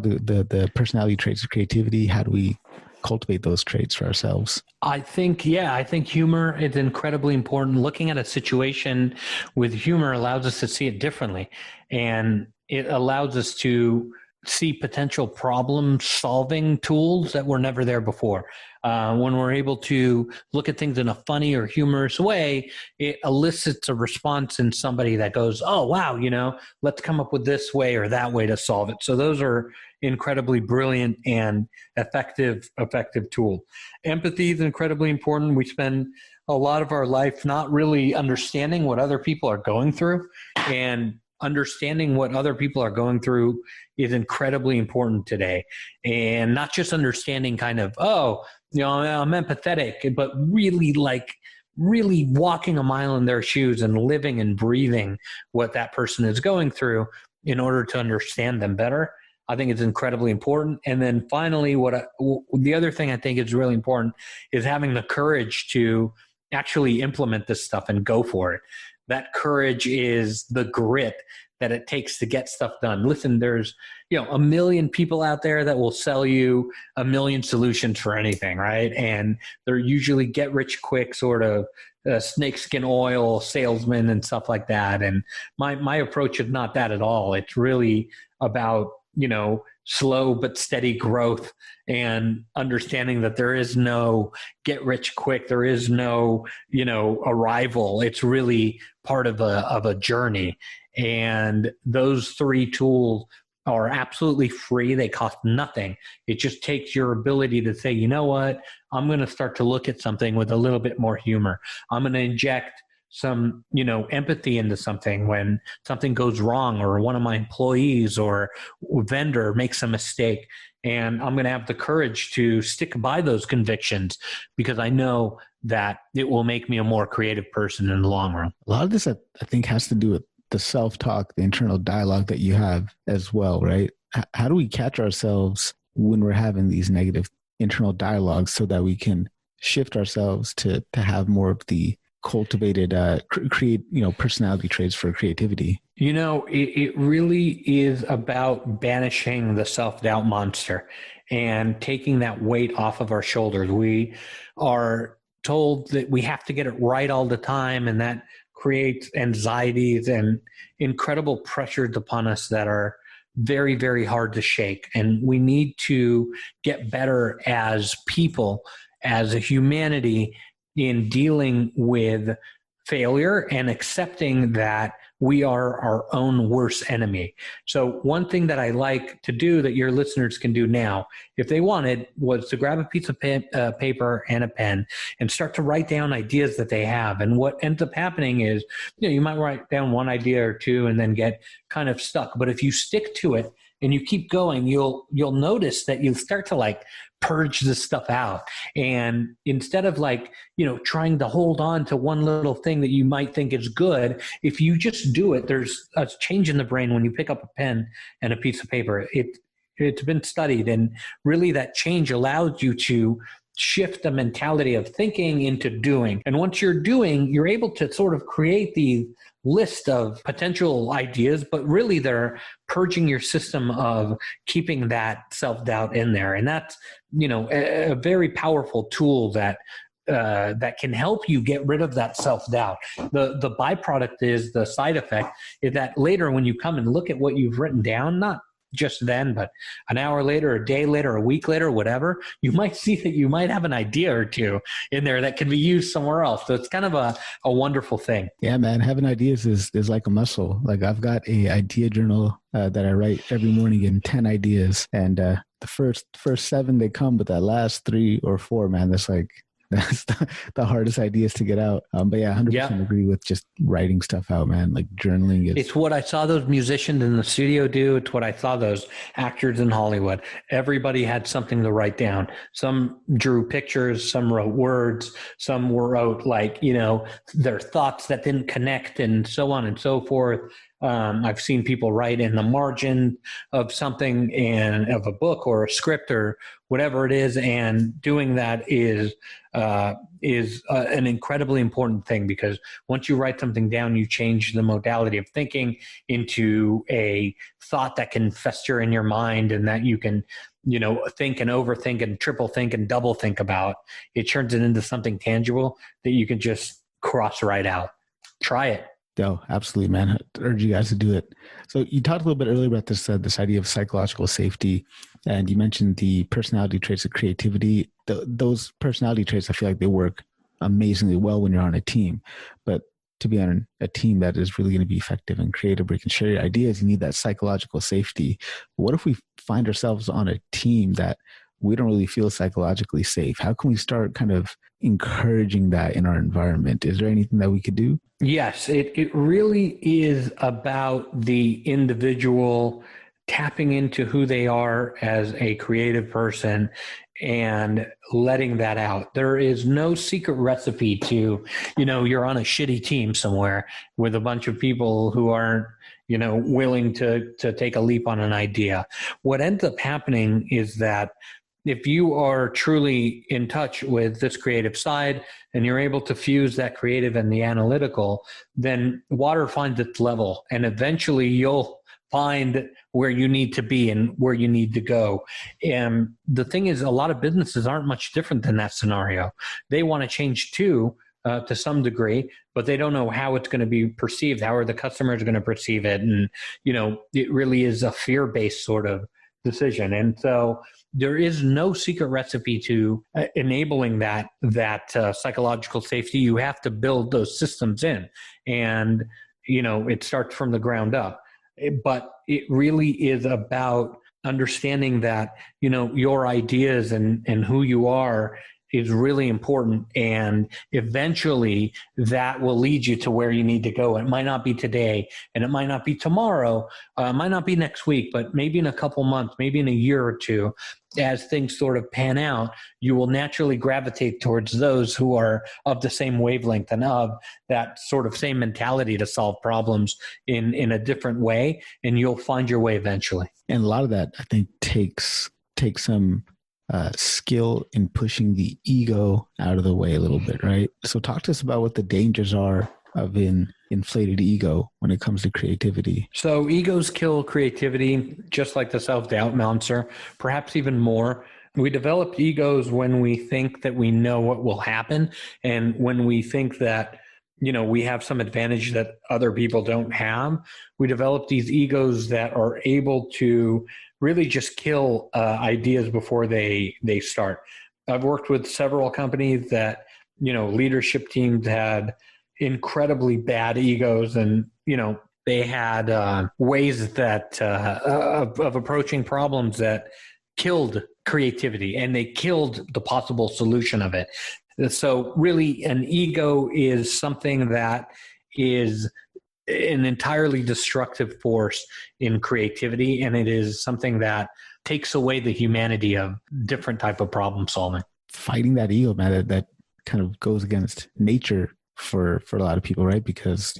the personality traits of creativity? How do we cultivate those traits for ourselves? I think humor is incredibly important. Looking at a situation with humor allows us to see it differently, and it allows us to see potential problem solving tools that were never there before. When we're able to look at things in a funny or humorous way, it elicits a response in somebody that goes, oh, wow, let's come up with this way or that way to solve it. So those are incredibly brilliant and effective tool. Empathy is incredibly important. We spend a lot of our life not really understanding what other people are going through, and understanding what other people are going through is incredibly important today. And not just understanding kind of, I'm empathetic, but really walking a mile in their shoes and living and breathing what that person is going through in order to understand them better. I think it's incredibly important. And then finally, the other thing I think is really important is having the courage to actually implement this stuff and go for it. That courage is the grit that it takes to get stuff done. Listen, there's, a million people out there that will sell you a million solutions for anything, right? And they're usually get rich quick sort of snakeskin oil salesmen and stuff like that. And my approach is not that at all. It's really about, slow but steady growth and understanding that there is no get rich quick. There is no, arrival. It's really part of a journey. And those three tools are absolutely free. They cost nothing. It just takes your ability to say, you know what, I'm going to start to look at something with a little bit more humor. I'm going to inject some, empathy into something when something goes wrong, or one of my employees or vendor makes a mistake. And I'm going to have the courage to stick by those convictions, because I know that it will make me a more creative person in the long run. A lot of this, I think, has to do with the self-talk, the internal dialogue that you have as well, right? How do we catch ourselves when we're having these negative internal dialogues so that we can shift ourselves to have more of the cultivated personality traits for creativity? It really is about banishing the self-doubt monster and taking that weight off of our shoulders. We are told that we have to get it right all the time, and that creates anxieties and incredible pressures upon us that are very, very hard to shake. And we need to get better as people, as a humanity, in dealing with failure and accepting that we are our own worst enemy. So one thing that I like to do that your listeners can do now, if they wanted, was to grab a piece of paper and a pen and start to write down ideas that they have. And what ends up happening is, you might write down one idea or two and then get kind of stuck. But if you stick to it and you keep going, you'll notice that you start to purge this stuff out. And instead of trying to hold on to one little thing that you might think is good, if you just do it, there's a change in the brain when you pick up a pen and a piece of paper. It's been studied, and really that change allows you to shift the mentality of thinking into doing. And once you're doing, you're able to sort of create the list of potential ideas, but really they're purging your system of keeping that self-doubt in there. And that's, a very powerful tool that can help you get rid of that self-doubt. The byproduct is, the side effect is that later when you come and look at what you've written down, not just then, but an hour later, a day later, a week later, whatever, you might see that you might have an idea or two in there that can be used somewhere else. So it's kind of a wonderful thing. Yeah, man. Having ideas is like a muscle. I've got a idea journal that I write every morning in 10 ideas. And the first 7, they come, but that last 3 or 4, man, that's the hardest ideas to get out. But yeah, 100% agree with just writing stuff out, man. Journaling is. It's what I saw those musicians in the studio do. It's what I saw those actors in Hollywood. Everybody had something to write down. Some drew pictures, some wrote words, some wrote their thoughts that didn't connect, and so on and so forth. I've seen people write in the margin of something, and of a book or a script or whatever it is. And doing that is an incredibly important thing, because once you write something down, you change the modality of thinking into a thought that can fester in your mind, and that you can, think and overthink and triple think and double think about. It turns it into something tangible that you can just cross right out. Try it. Yo, absolutely, man. I urge you guys to do it. So you talked a little bit earlier about this idea of psychological safety, and you mentioned the personality traits of creativity. Those personality traits, I feel like they work amazingly well when you're on a team. But to be on a team that is really going to be effective and creative, where you can share your ideas, you need that psychological safety. What if we find ourselves on a team that we don't really feel psychologically safe? How can we start kind of encouraging that in our environment? Is there anything that we could do? Yes, it really is about the individual tapping into who they are as a creative person and letting that out. There is no secret recipe to, you're on a shitty team somewhere with a bunch of people who aren't, willing to take a leap on an idea. What ends up happening is that if you are truly in touch with this creative side and you're able to fuse that creative and the analytical, then water finds its level, and eventually you'll find where you need to be and where you need to go. And the thing is, a lot of businesses aren't much different than that scenario. They want to change too, to some degree, but they don't know how it's going to be perceived. How are the customers going to perceive it? And, it really is a fear-based sort of decision. And so there is no secret recipe to enabling that psychological safety. You have to build those systems in, and it starts from the ground up. But it really is about understanding that your ideas and who you are is really important, and eventually that will lead you to where you need to go. It might not be today, and it might not be tomorrow, it might not be next week, but maybe in a couple months, maybe in a year or two, as things sort of pan out, you will naturally gravitate towards those who are of the same wavelength and of that sort of same mentality to solve problems in a different way, and you'll find your way eventually. And a lot of that, I think, takes some skill in pushing the ego out of the way a little bit, right? So talk to us about what the dangers are of an inflated ego when it comes to creativity. So egos kill creativity, just like the self-doubt monster, perhaps even more. We develop egos when we think that we know what will happen, and when we think that we have some advantage that other people don't have. We develop these egos that are able to really just kill ideas before they start. I've worked with several companies that, leadership teams had, incredibly bad egos, and, they had ways that of approaching problems that killed creativity, and they killed the possible solution of it. So really, an ego is something that is an entirely destructive force in creativity, and it is something that takes away the humanity of different type of problem solving. Fighting that ego, man, that kind of goes against nature for a lot of people, right? Because,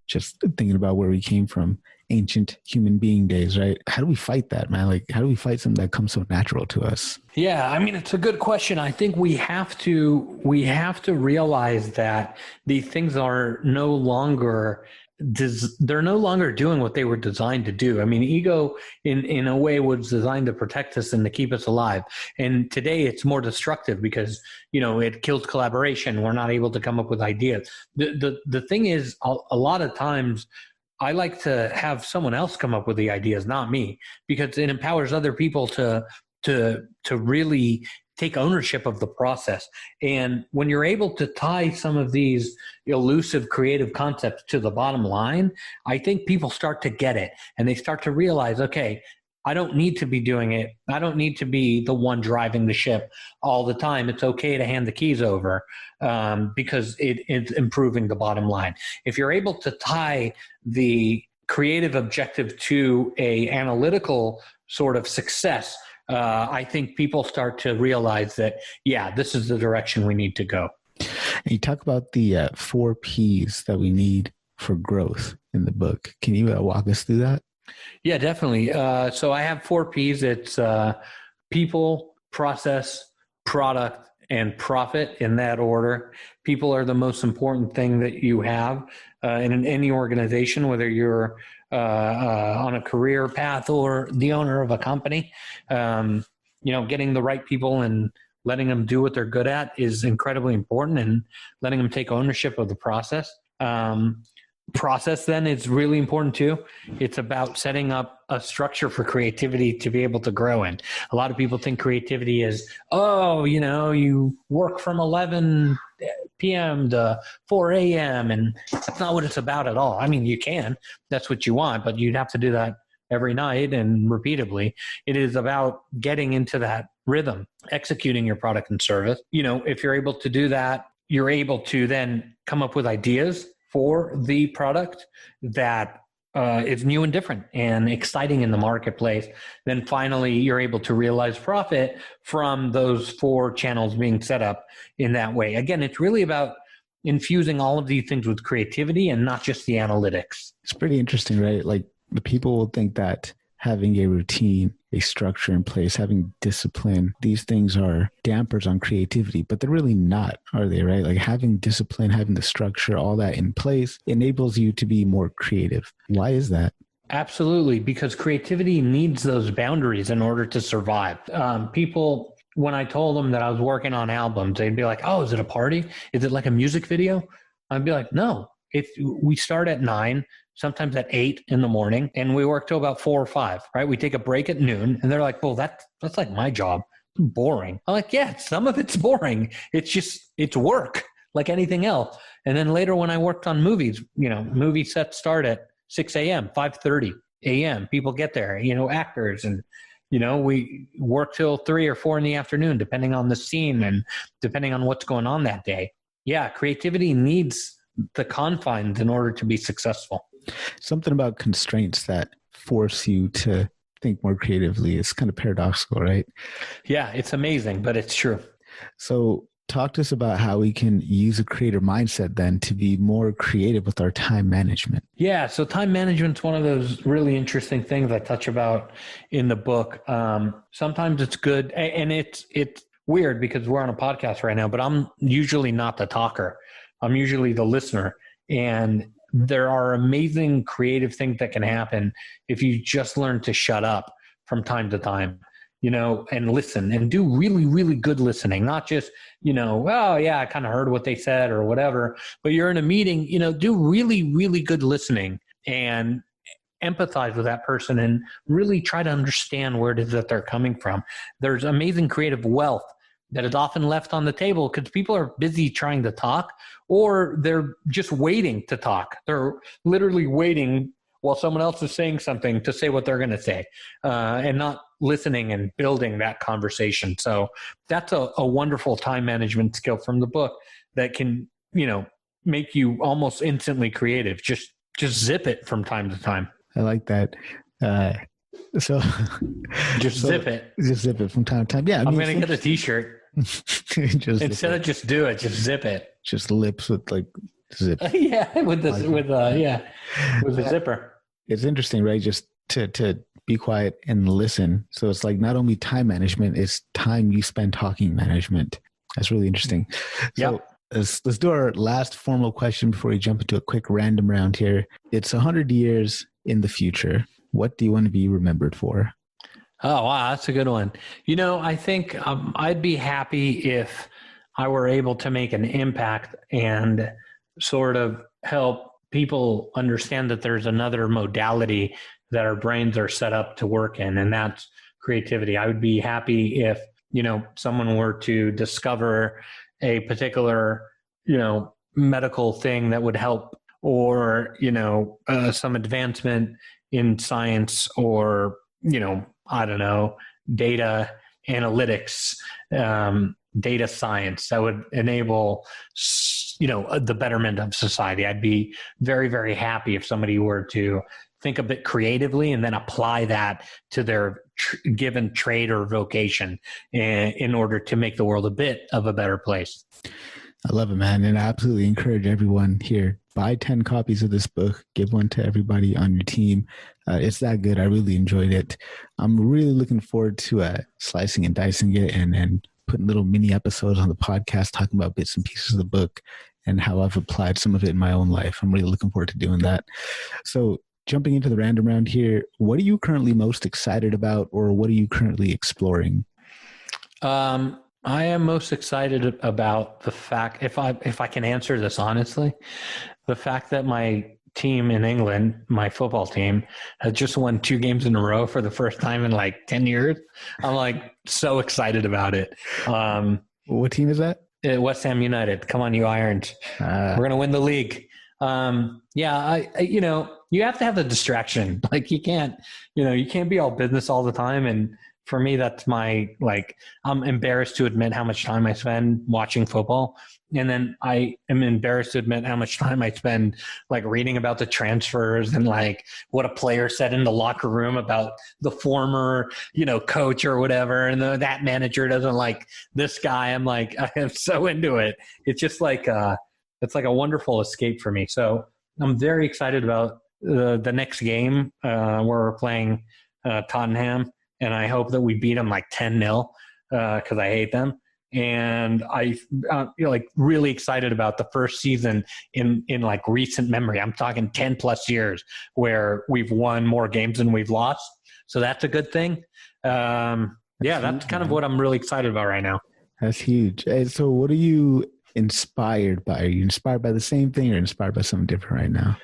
just thinking about where we came from, ancient human being days, right? How do we fight that, man? Like, how do we fight something that comes so natural to us? Yeah, I mean, it's a good question. I think we have to realize that these things are no longer they're no longer doing what they were designed to do. I mean, ego in a way was designed to protect us and to keep us alive. And today it's more destructive because, it kills collaboration. We're not able to come up with ideas. The thing is, a lot of times I like to have someone else come up with the ideas, not me, because it empowers other people to really take ownership of the process. And when you're able to tie some of these elusive creative concepts to the bottom line, I think people start to get it, and they start to realize, okay, I don't need to be doing it. I don't need to be the one driving the ship all the time. It's okay to hand the keys over because it's improving the bottom line. If you're able to tie the creative objective to a analytical sort of success, I think people start to realize that, yeah, this is the direction we need to go. And you talk about the 4 Ps that we need for growth in the book. Can you walk us through that? Yeah, definitely. So I have 4 Ps. It's people, process, product, and profit, in that order. People are the most important thing that you have in any organization, whether you're on a career path or the owner of a company. Getting the right people and letting them do what they're good at is incredibly important, and letting them take ownership of the process. Process then is really important too. It's about setting up a structure for creativity to be able to grow in. A lot of people think creativity is, you work from 11 p.m. to 4 a.m. and that's not what it's about at all. I mean, you can, that's what you want, but you'd have to do that every night and repeatedly. It is about getting into that rhythm, executing your product and service. If you're able to do that, you're able to then come up with ideas for the product that is new and different and exciting in the marketplace. Then finally, you're able to realize profit from those 4 channels being set up in that way. Again, it's really about infusing all of these things with creativity and not just the analytics. It's pretty interesting, right? Like, the people will think that having a routine, a structure in place, having discipline, these things are dampers on creativity, but they're really not, are they, right? Like, having discipline, having the structure, all that in place enables you to be more creative. Why is that? Absolutely, because creativity needs those boundaries in order to survive. People, when I told them that I was working on albums, they'd be like, oh, is it a party? Is it like a music video? I'd be like, no, we start at 9, sometimes at 8 in the morning, and we work till about 4 or 5, right? We take a break at noon, and they're like, well, that's like my job. Boring. I'm like, yeah, some of it's boring. It's work like anything else. And then later when I worked on movies, movie sets start at 6 a.m., 5:30 a.m. People get there, actors, and, we work till 3 or 4 in the afternoon, depending on the scene and depending on what's going on that day. Yeah, creativity needs the confines in order to be successful. Something about constraints that force you to think more creatively is kind of paradoxical, right? Yeah, it's amazing, but it's true. So talk to us about how we can use a creator mindset then to be more creative with our time management. Yeah, so time management's one of those really interesting things I touch about in the book. Sometimes it's good, and it's weird because we're on a podcast right now, but I'm usually not the talker. I'm usually the listener, and there are amazing creative things that can happen if you just learn to shut up from time to time, and listen and do really, really good listening, not just, oh yeah, I kind of heard what they said or whatever, but you're in a meeting, do really, really good listening and empathize with that person and really try to understand where it is that they're coming from. There's amazing creative wealth that is often left on the table because people are busy trying to talk, or they're just waiting to talk. They're literally waiting while someone else is saying something to say what they're going to say, and not listening and building that conversation. So that's a wonderful time management skill from the book that can, make you almost instantly creative. Just zip it from time to time. I like that. So zip it. Just zip it from time to time. Yeah, I'm going to get a t-shirt. Instead of just do it, just zip it. Just lips with like zip. Yeah, with the zipper. It's interesting, right? Just to be quiet and listen. So it's like not only time management, it's time you spend talking management. That's really interesting. So let's do our last formal question before we jump into a quick random round here. It's 100 years in the future. What do you want to be remembered for? Oh, wow. That's a good one. I think I'd be happy if I were able to make an impact and sort of help people understand that there's another modality that our brains are set up to work in, and that's creativity. I would be happy if, someone were to discover a particular, medical thing that would help, or, some advancement in science, or, I don't know, data analytics, data science that would enable, the betterment of society. I'd be very, very happy if somebody were to think a bit creatively and then apply that to their given trade or vocation in order to make the world a bit of a better place. I love it, man. And I absolutely encourage everyone here, buy 10 copies of this book, give one to everybody on your team. It's that good. I really enjoyed it. I'm really looking forward to slicing and dicing it and putting little mini episodes on the podcast, talking about bits and pieces of the book and how I've applied some of it in my own life. I'm really looking forward to doing that. So jumping into the random round here, what are you currently most excited about, or what are you currently exploring? I am most excited about the fact, if I can answer this honestly, the fact that my team in England, my football team, has just won 2 games in a row for the first time in like 10 years. I'm like so excited about it. What team is that? West Ham United. Come on, you Irons. We're going to win the league. You have to have the distraction. Like you can't be all business all the time. And for me, that's I'm embarrassed to admit how much time I spend watching football. And then I am embarrassed to admit how much time I spend like reading about the transfers and like what a player said in the locker room about the former, coach or whatever. And that manager doesn't like this guy. I'm like, I am so into it. It's just like, it's like a wonderful escape for me. So I'm very excited about the next game where we're playing Tottenham. And I hope that we beat them like 10-0 because I hate them. And I really excited about the first season in like recent memory. I'm talking 10 plus years where we've won more games than we've lost. So that's a good thing. That's kind of what I'm really excited about right now. That's huge. So what are you inspired by? Are you inspired by the same thing or inspired by something different right now?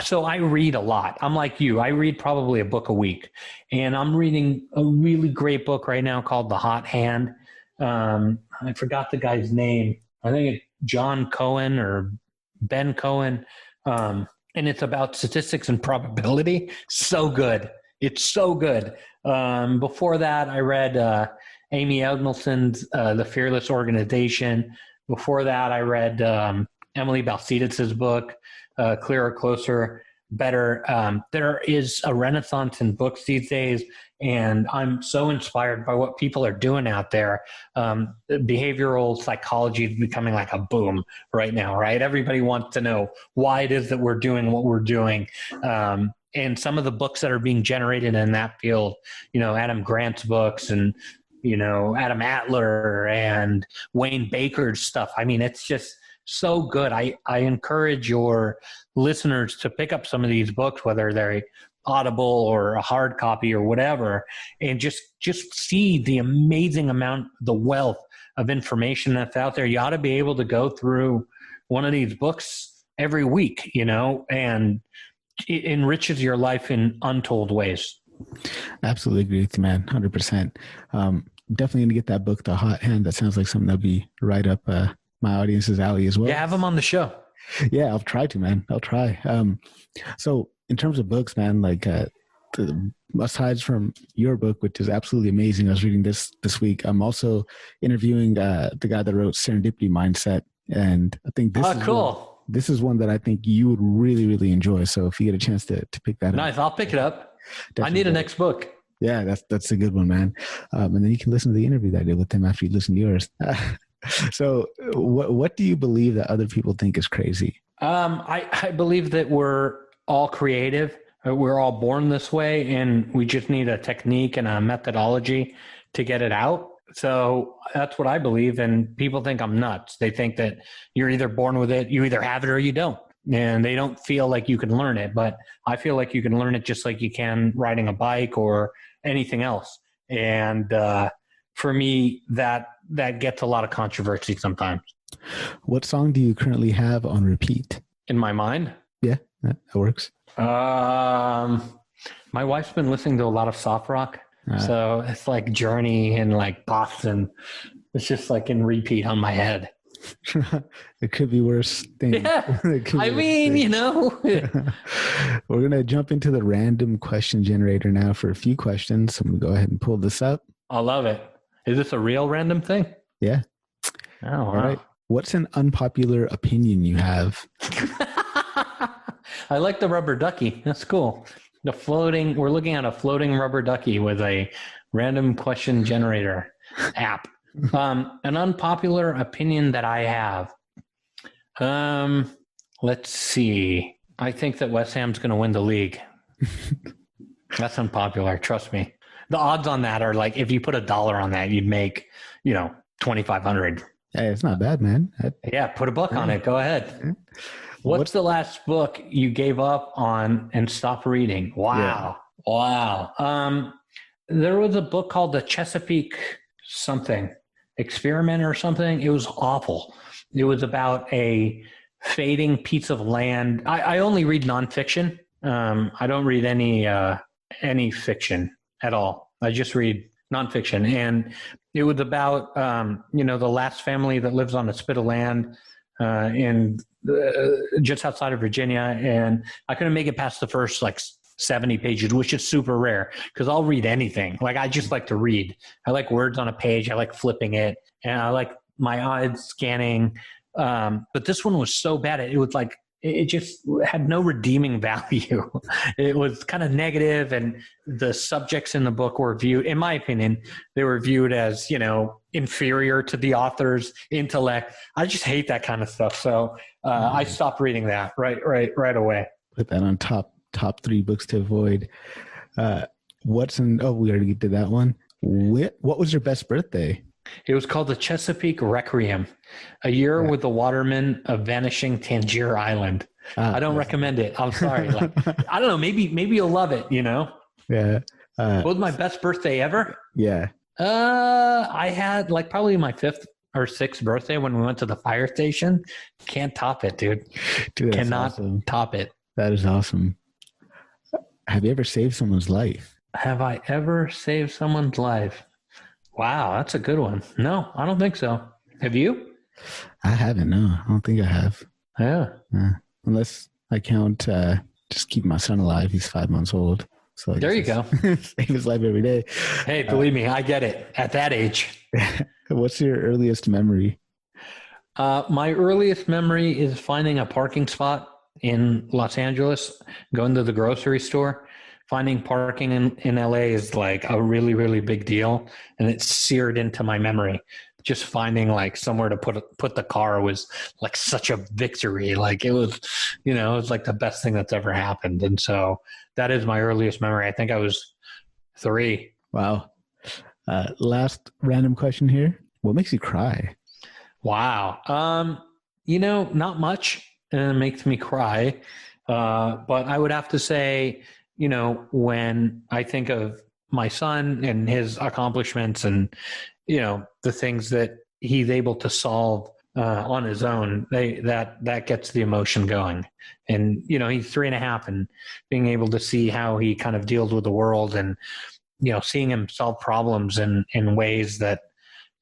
So I read a lot. I'm like you. I read probably a book a week. And I'm reading a really great book right now called The Hot Hand. I forgot the guy's name. I think it's John Cohen or Ben Cohen. And it's about statistics and probability. So good. It's so good. Before that, I read Amy Edmondson's The Fearless Organization. Before that, I read Emily Balcetis' book, Clearer, Closer, Better. There is a renaissance in books these days, and I'm so inspired by what people are doing out there. Behavioral psychology is becoming like a boom right now, right? Everybody wants to know why it is that we're doing what we're doing. And some of the books that are being generated in that field, Adam Grant's books and, Adam Atler and Wayne Baker's stuff. I mean, it's just so good. I encourage your listeners to pick up some of these books, whether they're Audible or a hard copy or whatever, and just see the amazing amount, the wealth of information that's out there. You ought to be able to go through one of these books every week, and it enriches your life in untold ways. Absolutely agree with you, man. 100%. definitely going to get that book, The Hot Hand. That sounds like something that'd be right up my audience's alley as well. Yeah, have him on the show. Yeah, I'll try to, man. I'll try. So in terms of books, man, like aside from your book, which is absolutely amazing, I was reading this week. I'm also interviewing the guy that wrote Serendipity Mindset, and I think this is one that I think you would really, really enjoy. So if you get a chance to pick that up. Nice. I'll pick it up. I need a next book. Yeah, that's a good one, man. And then you can listen to the interview that I did with him after you listen to yours. So what do you believe that other people think is crazy? I believe that we're all creative. We're all born this way, and we just need a technique and a methodology to get it out. So that's what I believe. And people think I'm nuts. They think that you're either born with it, you either have it or you don't. And they don't feel like you can learn it. But I feel like you can learn it just like you can riding a bike or anything else. And for me, that gets a lot of controversy sometimes. What song do you currently have on repeat? In my mind? Yeah, that works. My wife's been listening to a lot of soft rock. So it's like Journey and like Boston. It's just like in repeat on my head. It could be worse things. Yeah. I mean, you know. We're going to jump into the random question generator now for a few questions. So I'm going to go ahead and pull this up. I love it. Is this a real random thing? Yeah. Oh, wow. All right. What's an unpopular opinion you have? I like the rubber ducky. That's cool. We're looking at a floating rubber ducky with a random question generator app. An unpopular opinion that I have. Let's see. I think that West Ham's going to win the league. That's unpopular. Trust me. The odds on that are like, if you put $1 on that, you'd make, 2,500. Hey, it's not bad, man. Yeah. Put a buck on it. Go ahead. What's the last book you gave up on and stopped reading? Wow. Yeah. Wow. There was a book called The Chesapeake something experiment or something. It was awful. It was about a fading piece of land. I only read nonfiction. I don't read any fiction at all. I just read nonfiction. And it was about, the last family that lives on a spit of land in just outside of Virginia. And I couldn't make it past the first 70 pages, which is super rare because I'll read anything. I just like to read. I like words on a page. I like flipping it, and I like my eyes scanning. But this one was so bad. It was it just had no redeeming value. It was kind of negative, and the subjects in the book were viewed, in my opinion, they were viewed as, inferior to the author's intellect. I just hate that kind of stuff. So I stopped reading that right away. Put that on top 3 books to avoid. We already did that one. What was your best birthday? It was called The Chesapeake Requiem, a year with the watermen of vanishing Tangier Island. I don't recommend it. I'm sorry. I don't know. Maybe you'll love it, Yeah. What was my best birthday ever? Yeah. I had probably my 5th or 6th birthday when we went to the fire station. Can't top it, dude. Cannot top it. That is awesome. Have you ever saved someone's life? Have I ever saved someone's life? Wow, that's a good one. No, I don't think so. Have you? I haven't. No, I don't think I have. Yeah. Unless I count just keep my son alive. He's 5 months old. So there you go. Save his life every day. Hey, believe me, I get it. At that age. What's your earliest memory? My earliest memory is finding a parking spot in Los Angeles, going to the grocery store. Finding parking in LA is a really, really big deal. And it's seared into my memory. Just finding somewhere to put the car was such a victory. It was, it was the best thing that's ever happened. And so that is my earliest memory. I think I was 3. Wow. Last random question here. What makes you cry? Wow. Not much makes me cry. But I would have to say, when I think of my son and his accomplishments and, the things that he's able to solve on his own, that gets the emotion going. And, he's 3.5 and being able to see how he kind of deals with the world and seeing him solve problems in ways that,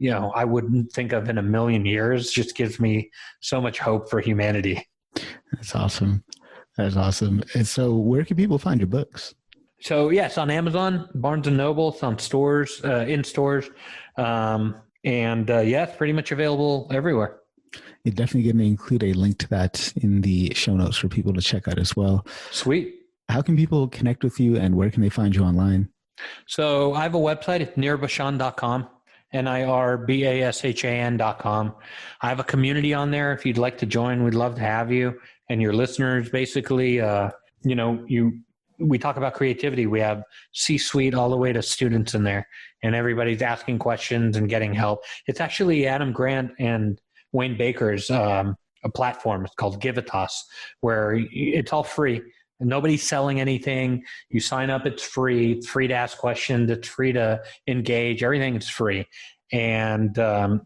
I wouldn't think of in a million years just gives me so much hope for humanity. That's awesome. That's awesome. And so where can people find your books? So yes, on Amazon, Barnes and Noble, it's on stores, in stores. It's pretty much available everywhere. You're definitely going to include a link to that in the show notes for people to check out as well. Sweet. How can people connect with you and where can they find you online? So I have a website. It's nirbashan.com, nirbashan.com. I have a community on there. If you'd like to join, we'd love to have you and your listeners. Basically, we talk about creativity. We have C-suite all the way to students in there, and everybody's asking questions and getting help. It's actually Adam Grant and Wayne Baker's a platform. It's called Givitas, where it's all free. And nobody's selling anything. You sign up, it's free. It's free to ask questions. It's free to engage. Everything is free. And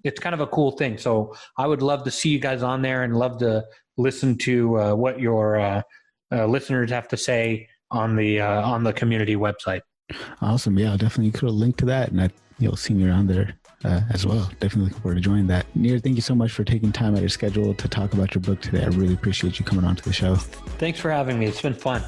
it's kind of a cool thing. So I would love to see you guys on there and love to listen to what your listeners have to say on the community website. Awesome. Yeah, I'll definitely put a link to that, and you'll see me around there as well. Definitely looking forward to joining that. Nir, thank you so much for taking time out of your schedule to talk about your book today. I really appreciate you coming on to the show. Thanks for having me. It's been fun.